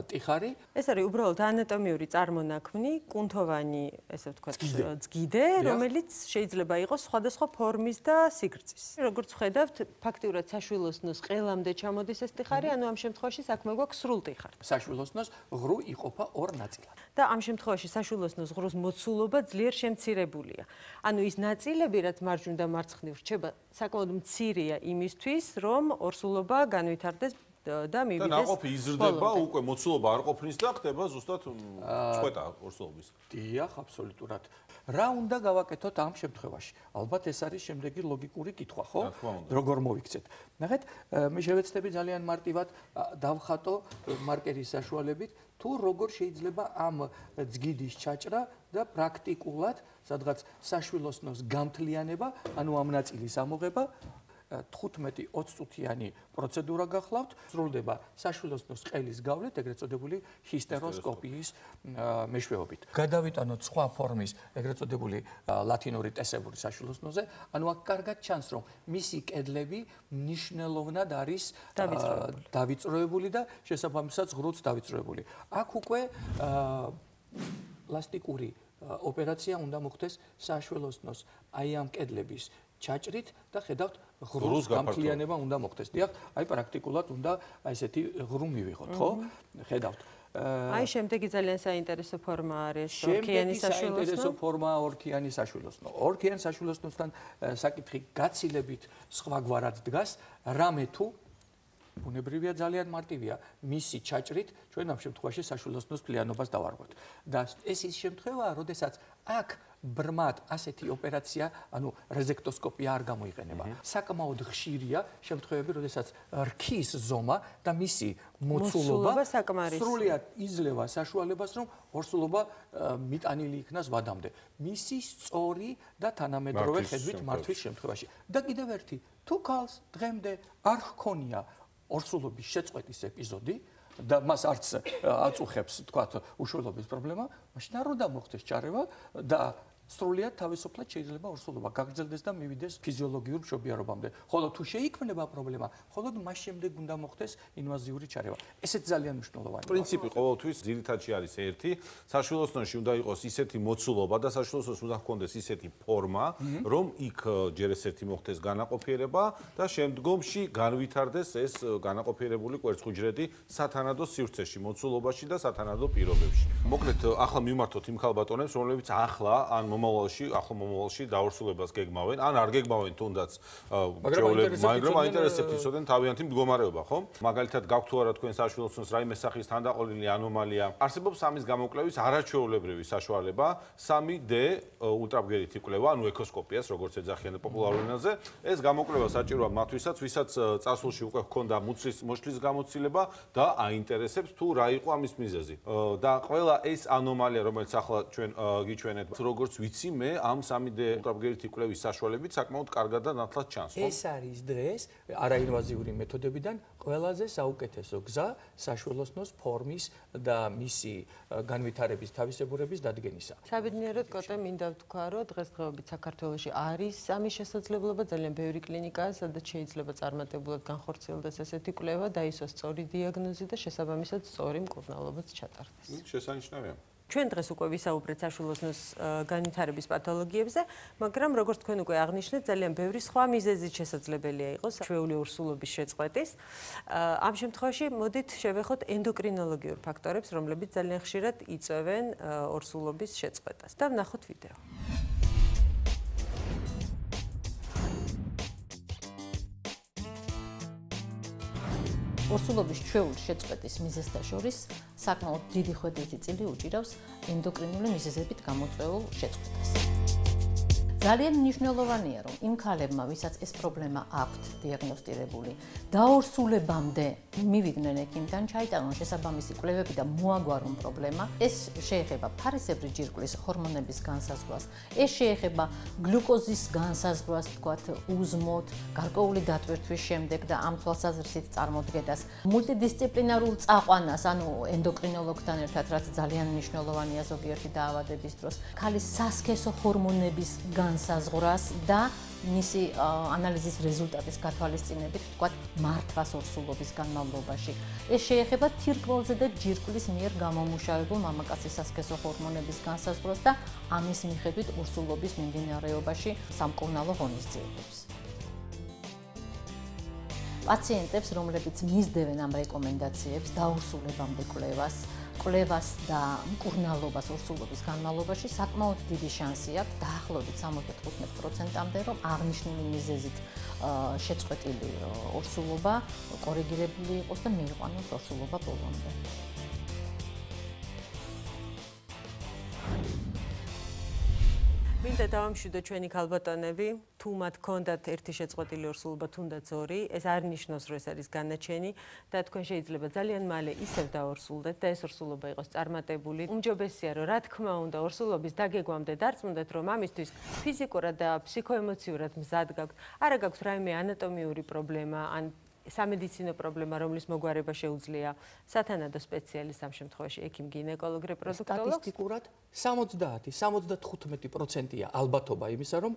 ტიხარი. ეს არის უბრალოდ ანატომიური წარმონაქმნი, კუნთოვანი, ესე ვთქვათ, ძგიდე, რომელიც შეიძლება იყოს სხვადასხვა ფორმის და სიგრძის. როგორც ხედავთ, ფაქტიურად საშვილოსნოს ყელამდე ჩამოდის ეს ტიხარი, ანუ ამ შემთხვევაში საქმე გვაქვს სრულ ტიხართან. საშვილოსნოს ღრუ იყოფა 2 ნაწილად. და ამ შემთხვევაში საშვილოსნოს ღრუს მოცულობა ძლიერ შემცირებულია. ანუ ის ნაწილები, რაც მარჯვნივ და მარცხნივ რჩება, საკმაოდ მცირეა იმისთვის, რომ ორსულობა განვითარდეს და მივიდეს. და ნაყოფი იზრდება, უკვე მოცულობა არ ყოფნის და ხდება ზუსტად წყვეტა ორსულობის. დიახ, აბსოლუტურად. რა უნდა გავაკეთოთ ამ შემთხვევაში? ალბათ ეს არის შემდეგი ლოგიკური კითხვა, ხო? როგორ მოვიქცეთ? ნახეთ, მე შევეცდები ძალიან მარტივად დავხატო მარკერის საშუალებით, თუ როგორ შეიძლება ამ ძგიდის ჩაჭრა და პრაქტიკულად, სადღაც საშვილოსნოს გამთლიანება, ანუ ამ ნაწილის ამოღება 15-20 წუთიანი პროცედურა გახლავთ, სრულდება საშვილოსნოს ყელის გავლით, ეგრეთ წოდებული ჰისტეროსკოპიის მეშვეობით. გადავიტანოთ სხვა ფორმის, ეგრეთ წოდებული ლათინური ტესებური საშვილოსნოზე, ანუ აქ კარგად ჩანს, რომ მისი კედლები მნიშვნელოვნად არის დავიწროებული და შესაბამისად ღრუც დავიწროებული. აქ უკვე პლასტიკური ოპერაცია უნდა მოხდეს საშვილოსნოს აი ამ კედლების ჩაჭრით და ხედავთ ღრუს გამთლიანება უნდა მოხდეს. დიახ, აი პრაქტიკულად უნდა ესეთი ღრუ მივიღოთ, ხო? ხედავთ. აი შემდეგი ძალიან საინტერესო ფორმა არის ორქიანი საშვილოსნო. საინტერესო ფორმაა ორქიანი საშვილოსნო. ორქიანი საშვილოსნოსთან საკითხი გაცილებით სხვაგვარად დგას, რამე თუ ბუნებრივია ძალიან მარტივია. მისი ჩაჭრით ჩვენ ამ შემთხვევაში საშვილოსნოს მთლიანობას დავარღვევთ. და ეს ის შემთხვევაა, როდესაც აქ ბრმად ასეთი ოპერაცია, ანუ რეზექტოსკოპია არ გამოიყენება. საკმაოდ ხშირია შემთხვევები, როდესაც რქის ზომა და მისი მოცულობა სრულიად იძლევა საშუალებას, რომ ორსულობა მიტანილი იქნას ვადამდე. მისი სწორი და თანამედროვე ხედვით მართვის შემთხვევაში. და კიდევ ერთი, თუ ქალს დღემდე არ ჰქონია ორსულობის შეწყვეტის ეპიზოდი და მას არც აწუხებს, თქვათ, უშველობის პრობლემა, მაშინ არ უნდა მოხდეს ჩარევა და სრულიად თავისუფლად შეიძლება ორსულობა გაგრძელდეს და მივიდეს ფიზიოლოგიურ მშობიარობამდე. ხოლო თუ შეიქმნება პრობლემა, ხოლოდ მას შემდეგ უნდა მოხდეს ინვაზიური ჩარევა. ესეც ძალიან მნიშვნელოვანია. პრინციპი ყოველთვის ძირითადში არის ერთი, საშვილოსნოში უნდა იყოს ისეთი მოცულობა და საშვილოსნოს უნდა ჰქონდეს ისეთი ფორმა, რომ იქ ჯერ ეს ერთი მოხდეს განაყოფიერება და შემდგომში განვითარდეს ეს განაყოფიერებული კვერცხუჯრედი სათანადო სივრცეში, მოცულობაში და სათანადო პირობებში. მოკლედ, ახლა მივმართოთ იმ ქალბატონებს, რომლებიც ახლა ან მომავალში, ახლო მომავალში დაორსულებას გეგმავენ, ან არ გეგმავენ თუნდაც მაგრამ აინტერესებთ იცოდენ თავიანთი მდგომარეობა, ხო? მაგალითად, გაქვთ თუ არა თქვენ საშუალებას რაიმე სახის თანდაყოლილი ანომალია. არსებობს ამის გამოკვლევის არაჩვეულებრივი საშუალება 3D ულტრაბგერითი კვლევა, ანუ ეკოსკოპიას, როგორც ეძახიან პოპულარულ ენაზე. ეს გამოკვლევა საჭიროა მათვისაც, ვისაც წარსულში უკვე ჰქონდა მუცლის მოშლის გამოცდილება და აინტერესებს თუ რა იყო ამის მიზეზი. და ყველა ეს ანომალია, რომელიც ახლა ჩვენ გიჩვენეთ, როგორც ვიცი, მე ამ 3D ულტრაბგერითი კვლევის საშუალებით საკმაოდ კარგად და ნათლად ჩანს, ხო? ეს არის დღეს არაინვაზიური მეთოდებიდან ყველაზე საუკეთესო გზა საშუალოსნოს ფორმის და მისი განვითარების თავისებურების დადგენისა. საბედნიეროდ კოტე მინდა ვთქვა, რომ დღესდღეობით საქართველოში არის ამის შესაძლებლობა, ძალიან ბევრი კლინიკაა, სადაც შეიძლება წარმატებულად განხორციელდეს ესეთი კვლევა, დაისვას სწორი დიაგნოზი და შესაბამისად სწორი მკურნალობაც ჩატარდეს. შესანიშნავია. ჩვენ დღეს უკვე ვისაუბრეთ საშუალოსნოს განვითარების პათოლოგიებზე, მაგრამ როგორც თქვენ უკვე აღნიშნეთ, ძალიან ბევრი სხვა მიზეზით შესაძლებელია იყოს ჩვეული ორსულობის შეწყვეტის. ამ შემთხვევაში მოდით შევეხოთ ენდოკრინოლოგიურ ფაქტორებს, რომლებიც ძალიან ხშირად იწვევენ ორსულობის შეწყვეტას. და ვნახოთ ვიდეო. ორსულობის ჩვეული შეწყვეტის მიზეზთა შორის საკმაოდ დიდი ხვედრითი წილი უჭირავს ენდოკრინული მიზეზებით გამოწვეულ შეწყვეტას. ძალიან მნიშვნელოვანია, რომ იმ ქალებმა, ვისაც ეს პრობლემა აქვთ დიაგნოსტირებული, დაორსულებამდე მივიდნენ ექიმთან, ჩაიტარონ შესაბამისი კვლევები და მოაგვარონ პრობლემა. ეს შეეხება ფარისებრი ჯირკვლის ჰორმონების განსაზღვრას, ეს შეეხება გლუკოზის განსაზღვრას, თქვათ, უზმოთ, გარკვეული დატვირთვის შემდეგ და ამ თვალსაზრისით წარმოდგენას, მულტიდისციპლინარულ წაყვანას, ანუ ენდოკრინოლოგთან ერთად, რაც ძალიან მნიშვნელოვანია ზოგიერთი დაავადების დროს, ქალის სასქესო ჰორმონების განსაზღვრას და მისი ანალიზის რეზულტატის გათვალისწინებით, თქვათ, მართვას ორსულობის განმავლობაში. ეს შეეხება თირკმელზე და ჯირკვლის მიერ გამომუშავებულ მამაკაცის სასქესო ჰორმონების განსაზღვრას და ამის მიხედვით ორსულობის მიმდინარეობაში სამკურნალო ღონისძიებებს. პაციენტებს, რომლებიც მისდევენ ამ რეკომენდაციებს დაორსულებამდე კვლევას და მკურნალობას ორსულობის განმავლობაში საკმაოდ დიდი შანსი აქვს დაახლოებით 75%-მდე, რომ აღნიშნული მიზეზით შეწყვეტილი ორსულობა კორიგირებული იყოს და მიიყვანოს ორსულობა ბოლომდე. მინდა დავამშვიდო ჩვენი ქალბატონები, თუ მათ ჰქონდათ ერთი შეწყვეტილი ორსულობა, თუნდაც ორი, ეს არ ნიშნავს, რომ ეს არის განაჩენი და თქვენ შეიძლება ძალიან მალე ისევ დაორსულდეთ და ეს ორსულობა იყოს წარმატებული. უმჯობესია, რომ რა თქმა უნდა, ორსულობის დაგეგმამდე დარწმუნდეთ, რომ ამისთვის ფიზიკურად და ფსიქოემოციურად მზად გაქვთ, არა გაქვთ რაიმე ანატომიური პრობლემა ან სამედიცინო პრობლემა, რომლის მოგვარება შეუძლია სათანადო სპეციალისტს, ამ შემთხვევაში ექიმ გინეკოლოგ რეპროდუქტოლოგს. სტატისტიკურად 70-70%-ია ალბათობა იმისა, რომ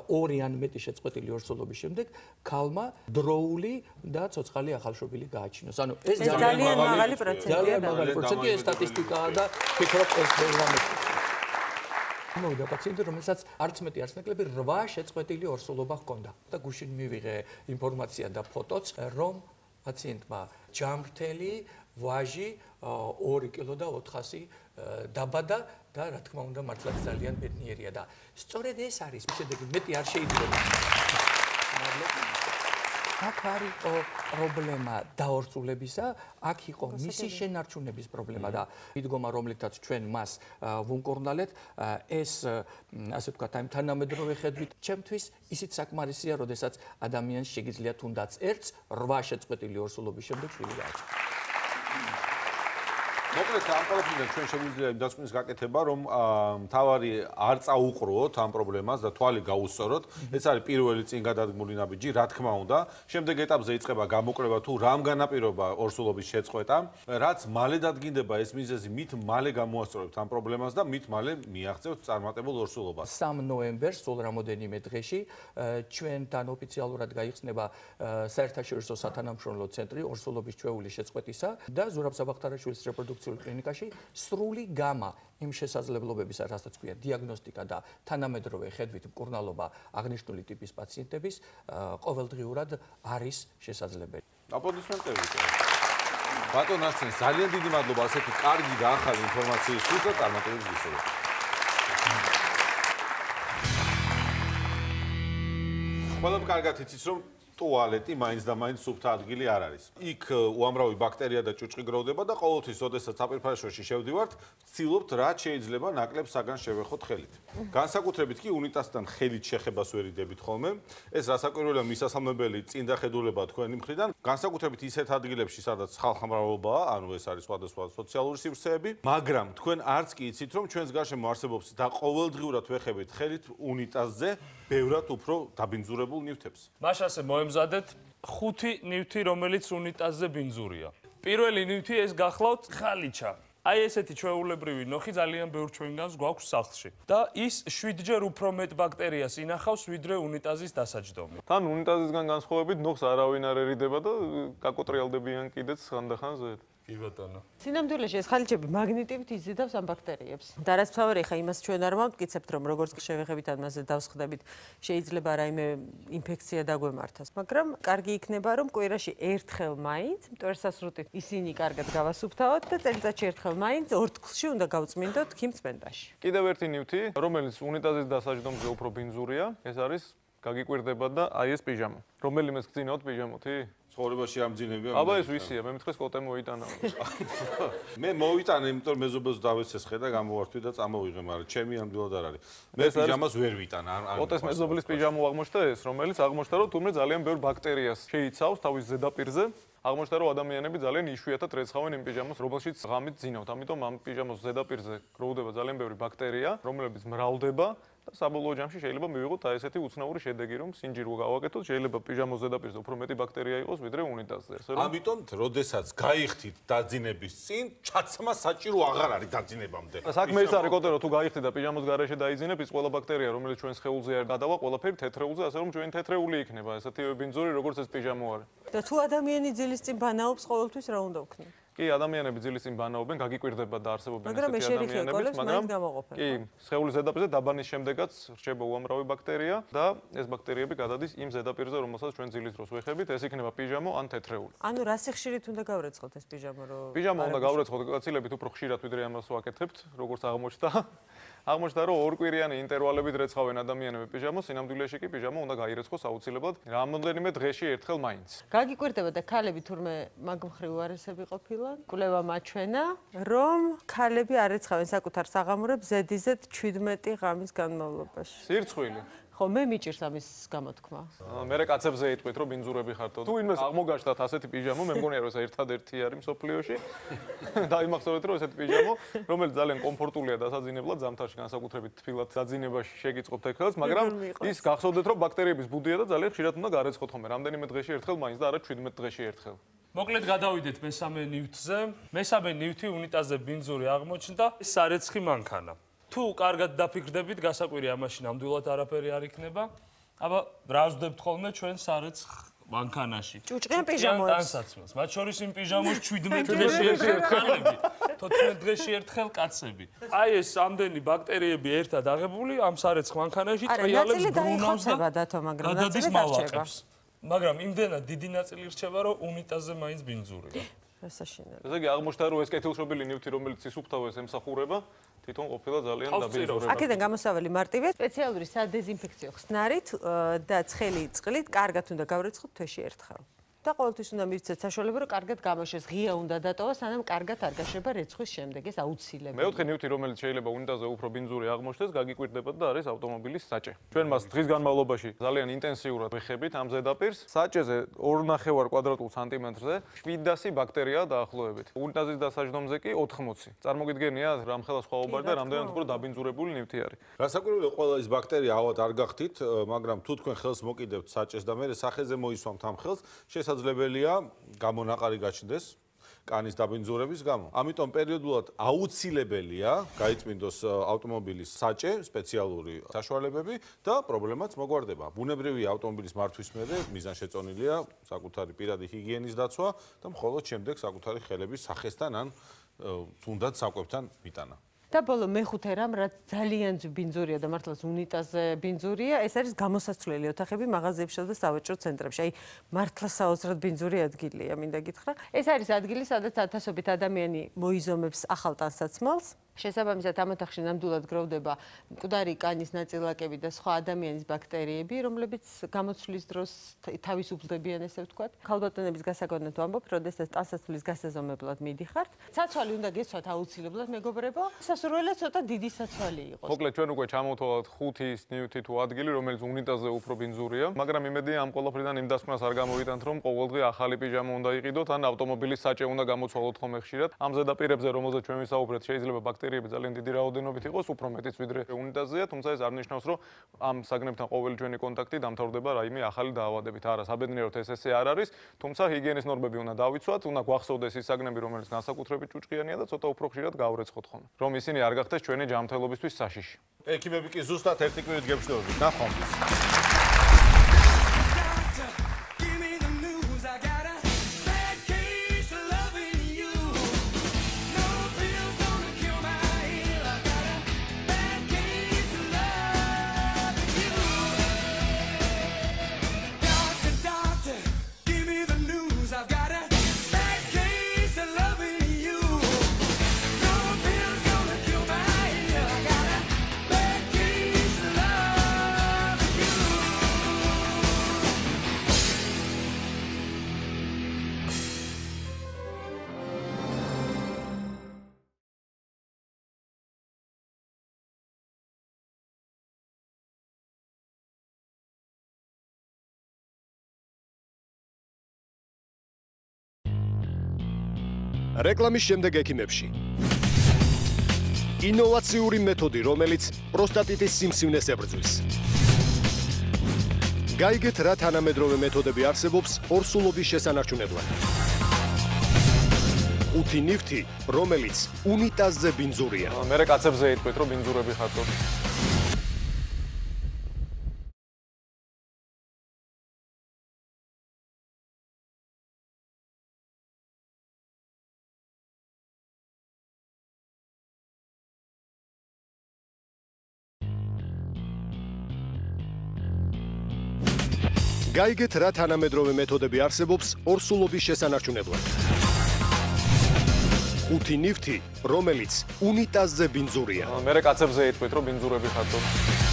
ორი ან მეტი შეწყვეტილი ორსულობის შემდეგ ქალმა დროული და ცოცხალი ახალშობილი გააჩინოს. ანუ ეს ძალიან მაღალი პროცენტია. ძალიან მაღალი პროცენტია სტატისტიკაა და ფიქრობ ეს პროგრამა. მოვიდა პაციენტი, რომელსაც არც მეტი არც ნაკლები 8 შეწყვეტილი ორსულობა ჰქონდა და გუშინ მივიღე ინფორმაცია და ფოტოც, რომ პაციენტმა ჯამრთელი ვაჟი 2 კილო და 400 დაბადა და რა თქმა უნდა მართლაც ძალიან ბედნიერია და სწორედ ეს არის შედეგი, მეტი არ შეიძლება. აქ არის პრობლემა დაორსულებისა, აქ იყო მისი შენარჩუნების პრობლემა და მიდგომა, რომლითაც ჩვენ მას ვუმკურნალეთ, ეს ასე ვთქვათ, ამ თანამედროვე ხედვით, ჩემთვის ისიც საკმარისია, როდესაც ადამიანს შეგიძლია თუნდაც ერთს 8 შეწყვეტილი ორსულობის შემდეგ შვილი გააჩნდეს. მოკლედ ამ ყველაფერიდან ჩვენ შეგვიძლია იმ დასკვნის გაკეთება, რომ მთავარი არ წაუყროთ ამ პრობლემას და თვალი გაუსწოროთ. ეს არის პირველი წინ გადადგმული ნაბიჯი, რა თქმა უნდა. შემდეგ ეტაპზე იწყება გამოკვლევა თუ რამ განაპირობა ორსულობის შეწყვეტა, რაც მალე დადგინდება ეს მიზეზი, მით მალე გამოასწორებთ ამ პრობლემას და მით მალე მიაღწევთ წარმატებულ ორსულობას. 3 ნოემბერს, სულ რამოდენიმე დღეში, ჩვენთან ოფიციალურად გაიხსნება საერთაშორისო სათანამშრომლო ცენტრი ორსულობის ჩვეული შეწყვეტისა და ზურაბ საბახტარაშვილის რეპროდუქციული კლინიკაში სრული გამა იმ შესაძლებლობებისა, რასაც ქვია დიაგნოსტიკა და თანამედროვე ხედვით მკურნალობა აღნიშნული ტიპის პაციენტების ყოველდღიურად არის შესაძლებელი. აპლოდისმენტები. ბატონ ასენ, ძალიან დიდი მადლობა ასეთი კარგი და ახალი ინფორმაციისთვის და წარმატებებს გისურვებთ. ყველამ კარგად იცის, რომ ტუალეტი მაინც და მაინც სუფთა ადგილი არ არის. იქ უამრავი ბაქტერია და ჭუჭყი გროვდება და ყოველთვის, როდესაც საპირფარეშოში შევდივართ, ვცდილობთ რაც შეიძლება ნაკლებ საგან შევეხოთ ხელით. განსაკუთრებით კი უნიტაზთან ხელით შეხებას ვერ იდებით ხოლმე. ეს რასაკვირველია მისასალმებელი წინდა ხედულება თქვენი მხრიდან, განსაკუთრებით ისეთ ადგილებში, სადაც ხალხმრავალობაა, ანუ ეს არის სხვადასხვა სოციალური სივრცეები, მაგრამ თქვენ არც კი იცით, რომ ჩვენს გარშემო არსებობს და ყოველდღიურად ვეხებით ხელით უნიტაზზე ბევრად უფრო დაბინძურებულ ნივთებს. მაშ ასე მოემზადეთ 5 ნივთი, რომელიც უნიტაზზე ბინძურია. პირველი ნივთი ეს გახლავთ ხალიჩა. აი ესეთი ჩვეულებრივი ნოხი ძალიან ბევრ ჩვენგანს გვაქვს სახლში. და ის 7-ჯერ უფრო მეტ ბაქტერიას ინახავს, ვიდრე უნიტაზის დასაჯდომი. თან უნიტაზისგან განსხვავებით ნოხს არავინ არ ერიდება და გაკოტრიალდებიან კიდეც ხანდახან ზედ. კი ბატონო. სინამდვილეში ეს ხალიჩები მაგნიტივით იზიდავს ამ ბაქტერიებს. და რაც ფავორი ხა იმას ჩვენ არ მოვამტკიცებთ, რომ როგორც შევეხებით ან მასზე დავსხდებით, შეიძლება რაიმე ინფექცია დაგვემართას, მაგრამ კარგი იქნება, რომ კვირაში ერთხელ მაინც მტვერსასრუტით ისინი კარგად გავასუფთავოთ და წელიწადში ერთხელ მაინც ორთქლში უნდა გავწმინდოთ ქიმწმენდაში. კიდევ ერთი ნივთი, რომელიც უნიტაზის დასაჯდომზე უფრო ბინძურია, ეს არის გაგიკვირდება და აი ეს პიჟამა. რომელიმეს გძინავთ პიჟამოთი? ცხოვრებაში ამძინებია. აბა ეს ვისია, მე მითხეს კოტე მოიტანა. მე მოვიტანე, იმიტომ რომ მეზობელს დავესესხე და გამოვართვი და წამოვიღე, მაგრამ ჩემი ამდვილად არ არის. მე პიჟამას ვერ ვიტანა. კოტეს მეზობლის პიჟამა აღმოჩნდა ეს, რომელიც აღმოჩნდა რომ თუმე ძალიან ბევრ ბაქტერიას შეიცავს თავის ზედაპირზე. აღმოჩნდა რომ ადამიანები ძალიან იშვიათად რეცხავენ იმ პიჟამას, რომელშიც ღამით ძინავთ. ამიტომ ამ პიჟამას ზედაპირზე გროვდება ძალიან ბევრი ბაქტერია, რომლებიც მრავლდება და საბოლოო ჯამში შეიძლება მივიღოთ აი ესეთი უცნაური შედეგი, რომ სინჯირო გავაკეთოთ, შეიძლება პიჟამოს ზედაპირზე უფრო მეტი ბაქტერია იყოს, ვიდრე უნიტაზზე. ამიტომ, როდესაც გაიხდით დაძინების წინ, ჩაცმა საჭირო აღარ არის დაძინებამდე. საქმე ის არის, კოტე, რომ თუ გაიხდით და პიჟამოს გარეშე დაიძინებ, ის ყველა ბაქტერია, რომელიც ჩვენს სხეულზე არ გადავა, ყველაფერი თეთრეულზე, ასე რომ ჩვენი თეთრეული იქნება, ესეთი ბინძური, როგორც ეს პიჟამო არის. და თუ ადამიანი ძილის წინ ბანაობს, ყოველთვის რა უნდა ვქნათ? კი, ადამიანები ძილის წინ ბანაობენ, გაგიკვირდება და არსებობენ ესეთი ადამიანები, მაგრამ კი, სხეულის ზედაპირზე დაბანის შემდეგაც რჩება უამრავი ბაქტერია და ეს ბაქტერიები გადადის იმ ზედაპირზე, რომელსაც ჩვენ ძილის დროს ვეხებით, ეს იქნება პიჟამო ან თეთრეული. ანუ რა სიხშირით უნდა გავრეცხოთ ეს პიჟამო, რომ პიჟამო უნდა გავრეცხოთ გაცილებით უფრო ხშირად, ვიდრე ამას ვაკეთებთ, როგორც აღმოჩნდა. აღმოჩნდა რომ ორკვირიანი ინტერვალებით რეცხავენ ადამიანები პიჟამოს, სინამდვილეში კი პიჟამო უნდა გაირეცხოს აუცილებლად რამოდენიმე დღეში ერთხელ მაინც. გაგიკვირდება და ქალები თურმე მაგ მხრივ უარესები ყოფილან. კვლევა მაჩვენა, რომ ქალები არ რეცხავენ საკუთარ საღამოებს ზედიზედ 17 ღამის განმავლობაში. სირცხვილი. ხო, მე მიჭირს ამის გამოთქმა. მე კაცებზე იტყვით, რომ ბინძურები ხართო. თუ ვინმეს აღმოგაჩნდათ ასეთი პიჟამო, მე მგონია რომ ეს ერთადერთი არის მსოფლიოში. დაიმახსოვრეთ, რომ ესეთი პიჟამო, რომელიც ძალიან კომფორტულია დასაძინებლად, ზამთარში განსაკუთრებით თბილად დაძინებაში შეგიწყობთ ეხელს, მაგრამ ის გახსოვდეთ, რომ ბაქტერიების ბუდია და ძალიან ხშირად უნდა გარეცხოთ ხოლმე, რამდენიმე დღეში ერთხელ მაინც და არა 17 დღეში ერთხელ. მოკლედ გადავიდეთ მესამე ნივთზე. მესამე ნივთი უნიტაზზე ბინძური აღმოჩნდა, სარეცხი მანქანა. თუ კარგად დაფიქრდებით, გასაკვირი ამაში ნამდვილად არაფერი არ იქნება. აბა, რა ვსვდებთ ხოლმე ჩვენ სარეცხ მანქანაში? ჭუჭყიან პიჟამოებს. ტანსაცმელს. მათ შორის იმ პიჟამოს 17 დღეში ერთხელ ქალები, 14 დღეში ერთხელ კაცები. აი ეს ამდენი ბაქტერიები ერთად აღებული ამ სარეცხ მანქანაში ტრიალებს ბრუნავს და გადადის მალაკებს. მაგრამ იმდენად დიდი ნაწილი რჩება, რომ უნიტაზზე მაინც ბინძურია. რასაშინელი. ესე იგი აღმოჩნდა რომ ეს კეთილშობილი ნივთი, რომელიც სისუფთავეს ემსახურება, თვითონ ყოფილა ძალიან დაბინძურებული. აქედან გამოსავალი მარტივია, სპეციალური სადეზინფექციო ხსნარით და ცხელი წყლით კარგად უნდა გავრეცხოთ თვეში ერთხელ. და ყოველთვის უნდა მივცეთ საშუალება, რომ კარგად გამოშეს, ღია უნდა დატოვოს, სანამ კარგად არ გაშრება რეცხვის შემდეგ, ეს აუცილებელი. მეოთხე ნივთი, რომელიც შეიძლება უნიტაზზე უფრო ბინძური აღმოჩნდეს, გაგიკვირდება და არის ავტომობილის საჭე. ჩვენ მას დღის განმავლობაში ძალიან ინტენსიურად ვეხებით ამ ზედაპირს. საჭეზე 2.5 კვადრატულ სანტიმეტრზე 700 ბაქტერია დაახლოებით. უნიტაზის დასაჯდომზე კი 80. წარმოგიდგენია, რამხელა სხვაობა და რამდენად უფრო დაბინძურებული ნივთი არის. რასაკვირველია, ყველა ეს ბაქტერია ავად არ გახდით, მაგრამ თუ თქვენ ხელს მოკიდებთ საჭეს და მე სახეზე მოისვამთ ამ ხელს, შესაძლებელია გამონაყარი გაჩნდეს კანის დაბინძურების გამო. ამიტომ პერიოდულად აუცილებელია გაიწმინდოს ავტომობილის საჭე, სპეციალური საშუალებები და პრობლემაც მოგვარდება. ბუნებრივი ავტომობილის მართვის მერე მიზანშეწონილია საკუთარი პირადი ჰიგიენის დაცვა და მხოლოდ შემდეგ საკუთარი ხელების სახესთან ან თუნდაც საკვებთან მიტანა. და ბოლო მეხუთე რამ, რაც ძალიან ბინძურია და მართლაც უნიტაზზე ბინძურია, ეს არის გამოსაცვლელი ოთახები მაღაზიებსა და სავაჭრო ცენტრებში. აი, მართლა საოცრად ბინძური ადგილია, მინდა გითხრა. ეს არის ადგილი, სადაც ათასობით ადამიანი მოიზომებს ახალ ტანსაცმელს, შესაბამისად ამ ოთახში ნამდვილად გროვდება მკვდარი კანის ნაწილაკები და სხვა ადამიანის ბაქტერიები, რომლებიც გამოცვლის დროს თავისუფლდებიან, ესე ვთქვათ. ქალბატონების გასაგონად ვამბობ, როდესაც ტანსაცმლის გასაზომებლად მიდიხართ. ცაცვალი უნდა გესვათ აუცილებლად, მეგობრებო. სასურველად ცოტა დიდი საცვალი იყოს. მოკლედ ჩვენ უკვე ჩამოვთვალოთ 5 ნიუთი თუ ადგილი, რომელიც უნიტაზზე უფრო ბინძურია, მაგრამ იმედია ამ ყველაფრიდან იმ დასკვნას არ გამოვიტანთ, რომ ყოველდღე ახალი პიჟამა უნდა იყიდოთ, ან ავტომობილის საჭე უნდა გამოცვალოთ ხოლმე ხშირად. ამ ზედაპირებზე, რომელზეც ჩვენ ვისაუბრეთ, შეიძლება ბაქტერიები ძალიან დიდი რაოდენობით იყოს, უფრო მეტიც ვიდრე უნიტაზზეა, თუმცა ეს არ ნიშნავს, რომ ამ საგნებთან ყოველი ჩვენი კონტაქტი დამთავრდება რაიმე ახალი დაავადებით. არა, საბედნიეროდ ეს ესე არ არის, თუმცა ჰიგიენის ნორმები უნდა დავიცვათ, უნდა გვახსოვდეს ის საგნები, რომელიც განსაკუთრებით ჭუჭყიანია და ცოტა უფრო ხშირად გავრეცხოთ ხოლმე, რომ ისინი არ გახდეს ჩვენი ჯანმრთელობისთვის საშიში. ექიმები კი ზუსტად ერთი კვირით გებშნევებით. ნახვამდის. რეკლამის შემდეგ ექიმებში. ინოვაციური მეთოდი, რომელიც პროსტატიტის სიმსივნეს ებრძვის. გაიგეთ რა თანამედროვე მეთოდები არსებობს ორსულობის შესანარჩუნებლად. 5 ნივთი, რომელიც უნიტაზზე ბინძურია. მე კაცებზე იტყვით, რომ ბინძურები ხართ. გაიგეთ რა თანამედროვე მეთოდები არსებობს ორსულობის შესანარჩუნებლად. 5 ნივთი, რომელიც უნიტაზზე ბინძურია. მე კაცებზე იტყვით, რომ ბინძურები ხართ.